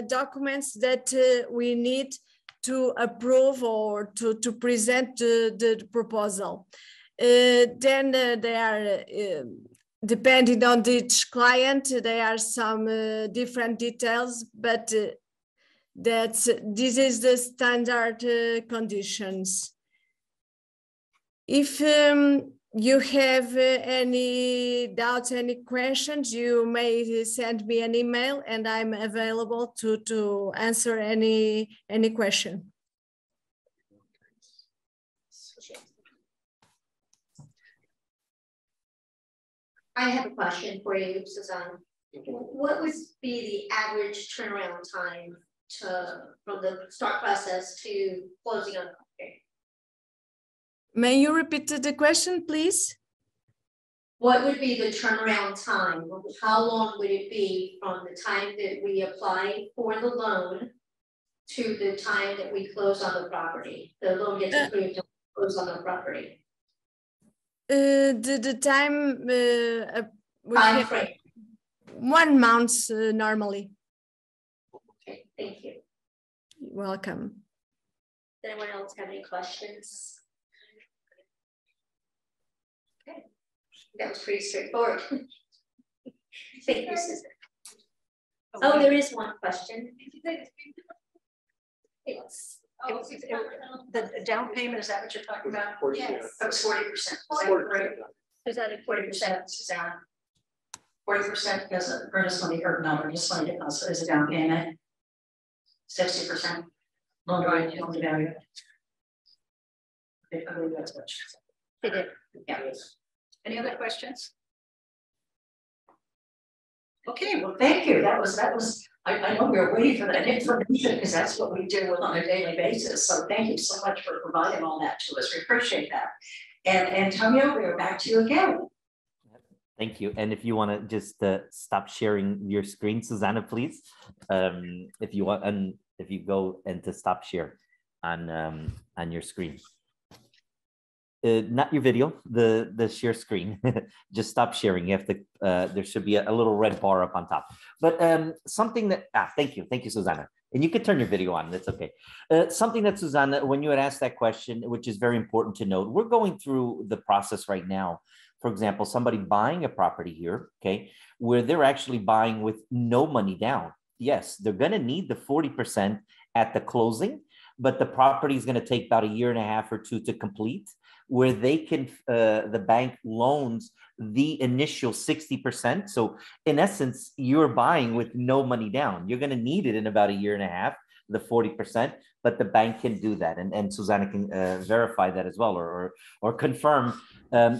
documents that we need to approve or to present the proposal. Then they are, depending on each client, there are some different details, but this is the standard conditions. If you have any doubts, any questions, you may send me an email and I'm available to answer any question. I have a question for you, Susanna. What would be the average turnaround time from the start process to closing on the property? May you repeat the question, please? What would be the turnaround time? How long would it be from the time that we apply for the loan to the time that we close on the property? The loan gets approved and close on the property. The time time frame. 1 month normally. Okay, thank you. You're welcome. Does anyone else have any questions? Okay, that was pretty straightforward. Thank you, Susan. Oh, there is one question. It's the down payment, is that what you're talking about? Yes. That was 40%. Is that a 40%, Susanna? 40% doesn't, or just let me, or no, just let it also is a down payment. 60% loan to value. I believe that's what she said. They did. Yeah. Any other questions? Okay, well, thank you. That was, I know we were waiting for that information because that's what we do on a daily basis. So thank you so much for providing all that to us. We appreciate that. And Antonio, we're back to you again. Thank you. And if you want to just stop sharing your screen, Susanna, please. If you want, and if you go and to stop share on your screen. Not your video, the share screen. Just stop sharing. You have to. There should be a little red bar up on top. But something that thank you, Susanna. And you can turn your video on. That's okay. Something that Susanna, when you had asked that question, which is very important to note, we're going through the process right now. For example, somebody buying a property here, okay, where they're actually buying with no money down. Yes, they're going to need the 40% at the closing, but the property is going to take about 1.5 years or 2 to complete, where they can, the bank loans the initial 60%. So in essence, you're buying with no money down. You're going to need it in about 1.5 years, the 40%, but the bank can do that. And Susanna can verify that as well, or confirm,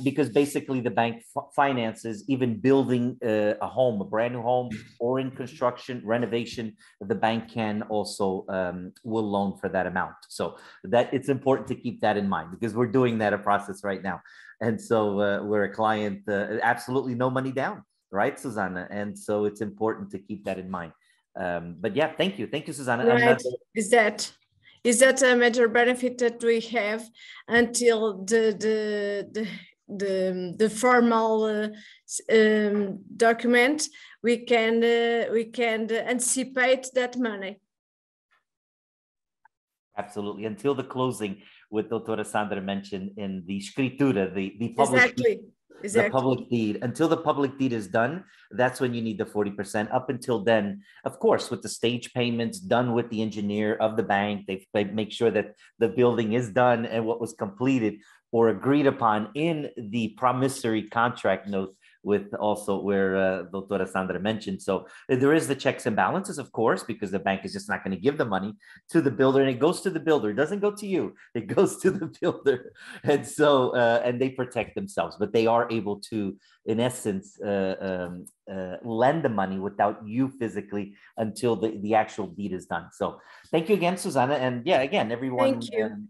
because basically the bank finances even building a home, a brand new home, or in construction, renovation, the bank can also will loan for that amount. So that it's important to keep that in mind, because we're doing that a process right now. And so we're a client, absolutely no money down, right, Susanna? And so it's important to keep that in mind. But yeah, thank you, Susanna. Right. Is that a major benefit that we have until the formal document? We can anticipate that money. Absolutely, until the closing, what Doutora Sandra mentioned in the escritura, the public. Exactly. Exactly. The public deed. Until the public deed is done, that's when you need the 40%. Up until then, of course, with the stage payments done with the engineer of the bank, they make sure that the building is done and what was completed or agreed upon in the promissory contract note with also where Doutora Sandra mentioned. So there is the checks and balances, of course, because the bank is just not going to give the money to the builder, and it goes to the builder. It doesn't go to you. It goes to the builder. And so, and they protect themselves, but they are able to, in essence, lend the money without you physically until the actual deed is done. So thank you again, Susanna. And yeah, again, everyone, Thank you.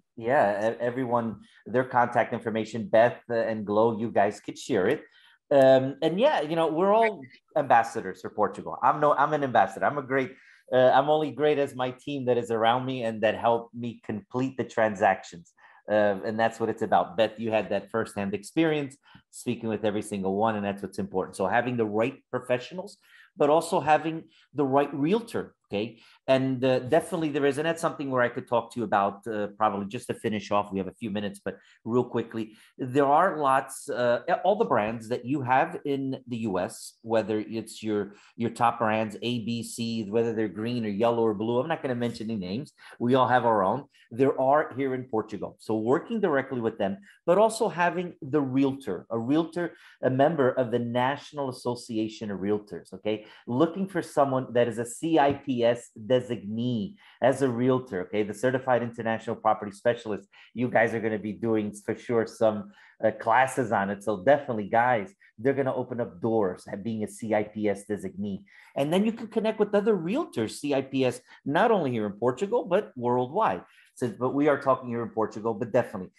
everyone, their contact information, Beth and Glo, you guys could share it. And yeah, you know, we're all ambassadors for Portugal. I'm an ambassador. I'm only great as my team that is around me and that help me complete the transactions. And that's what it's about. Beth, you had that firsthand experience speaking with every single one, and that's what's important. So having the right professionals, but also having the right realtor. Okay. And definitely there is, and that's something where I could talk to you about probably just to finish off. We have a few minutes, but real quickly, there are lots, all the brands that you have in the US, whether it's your top brands, A, B, C, whether they're green or yellow or blue. I'm not going to mention any names. We all have our own. There are here in Portugal. So working directly with them, but also having the realtor, a member of the National Association of Realtors. Okay. Looking for someone that is a CIPS designee as a realtor, okay, the Certified International Property Specialist. You guys are going to be doing for sure some classes on it. So definitely, guys, they're going to open up doors at being a CIPS designee. And then you can connect with other realtors, CIPS, not only here in Portugal, but worldwide. So, but we are talking here in Portugal, but definitely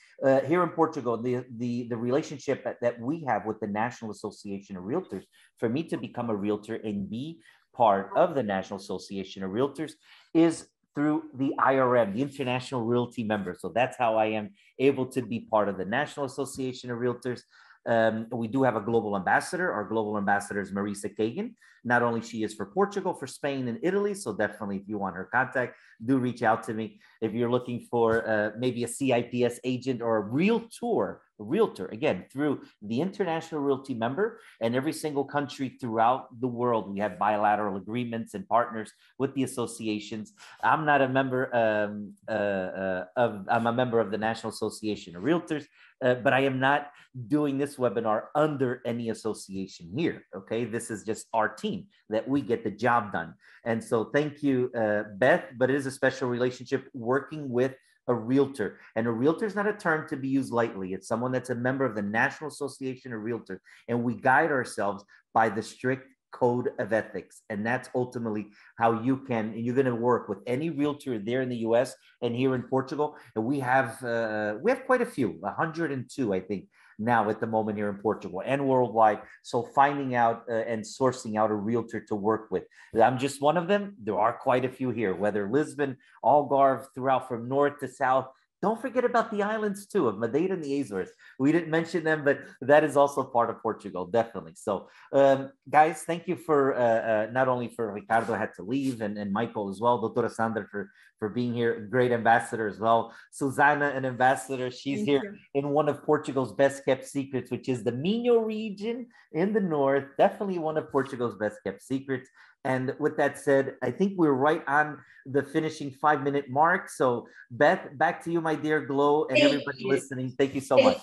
here in Portugal, the relationship that we have with the National Association of Realtors, for me to become a realtor and be part of the National Association of Realtors is through the IRM, the International Realty Member. So that's how I am able to be part of the National Association of Realtors. We do have a global ambassador. Our global ambassador is Marisa Kagan. Not only she is for Portugal, for Spain and Italy. So definitely, if you want her contact, do reach out to me. If you're looking for maybe a CIPS agent or a realtor, again, through the International Realty Member, and every single country throughout the world, we have bilateral agreements and partners with the associations. I'm not a member I'm a member of the National Association of Realtors, but I am not doing this webinar under any association here. Okay, this is just our team that we get the job done. And so thank you, Beth, but it is a special relationship working with a realtor. And a realtor is not a term to be used lightly. It's someone that's a member of the National Association of Realtors. And we guide ourselves by the strict code of ethics. And that's ultimately how you're going to work with any realtor there in the US and here in Portugal. And we have quite a few, 102, I think, now at the moment here in Portugal and worldwide. So finding out and sourcing out a realtor to work with. I'm just one of them. There are quite a few here, whether Lisbon, Algarve, throughout from north to south. Don't forget about the islands too, of Madeira and the Azores. We didn't mention them, but that is also part of Portugal, definitely. So guys, thank you for not only for Ricardo had to leave and Michael as well, Doutora Sandra for being here, great ambassador as well. Susanna, an ambassador, she's Thank here you. in one of Portugal's best kept secrets, which is the Minho region in the north, definitely one of Portugal's best kept secrets. And with that said, I think we're right on the finishing 5-minute mark. So Beth, back to you, my dear Glo, and everybody listening. Thank you so much.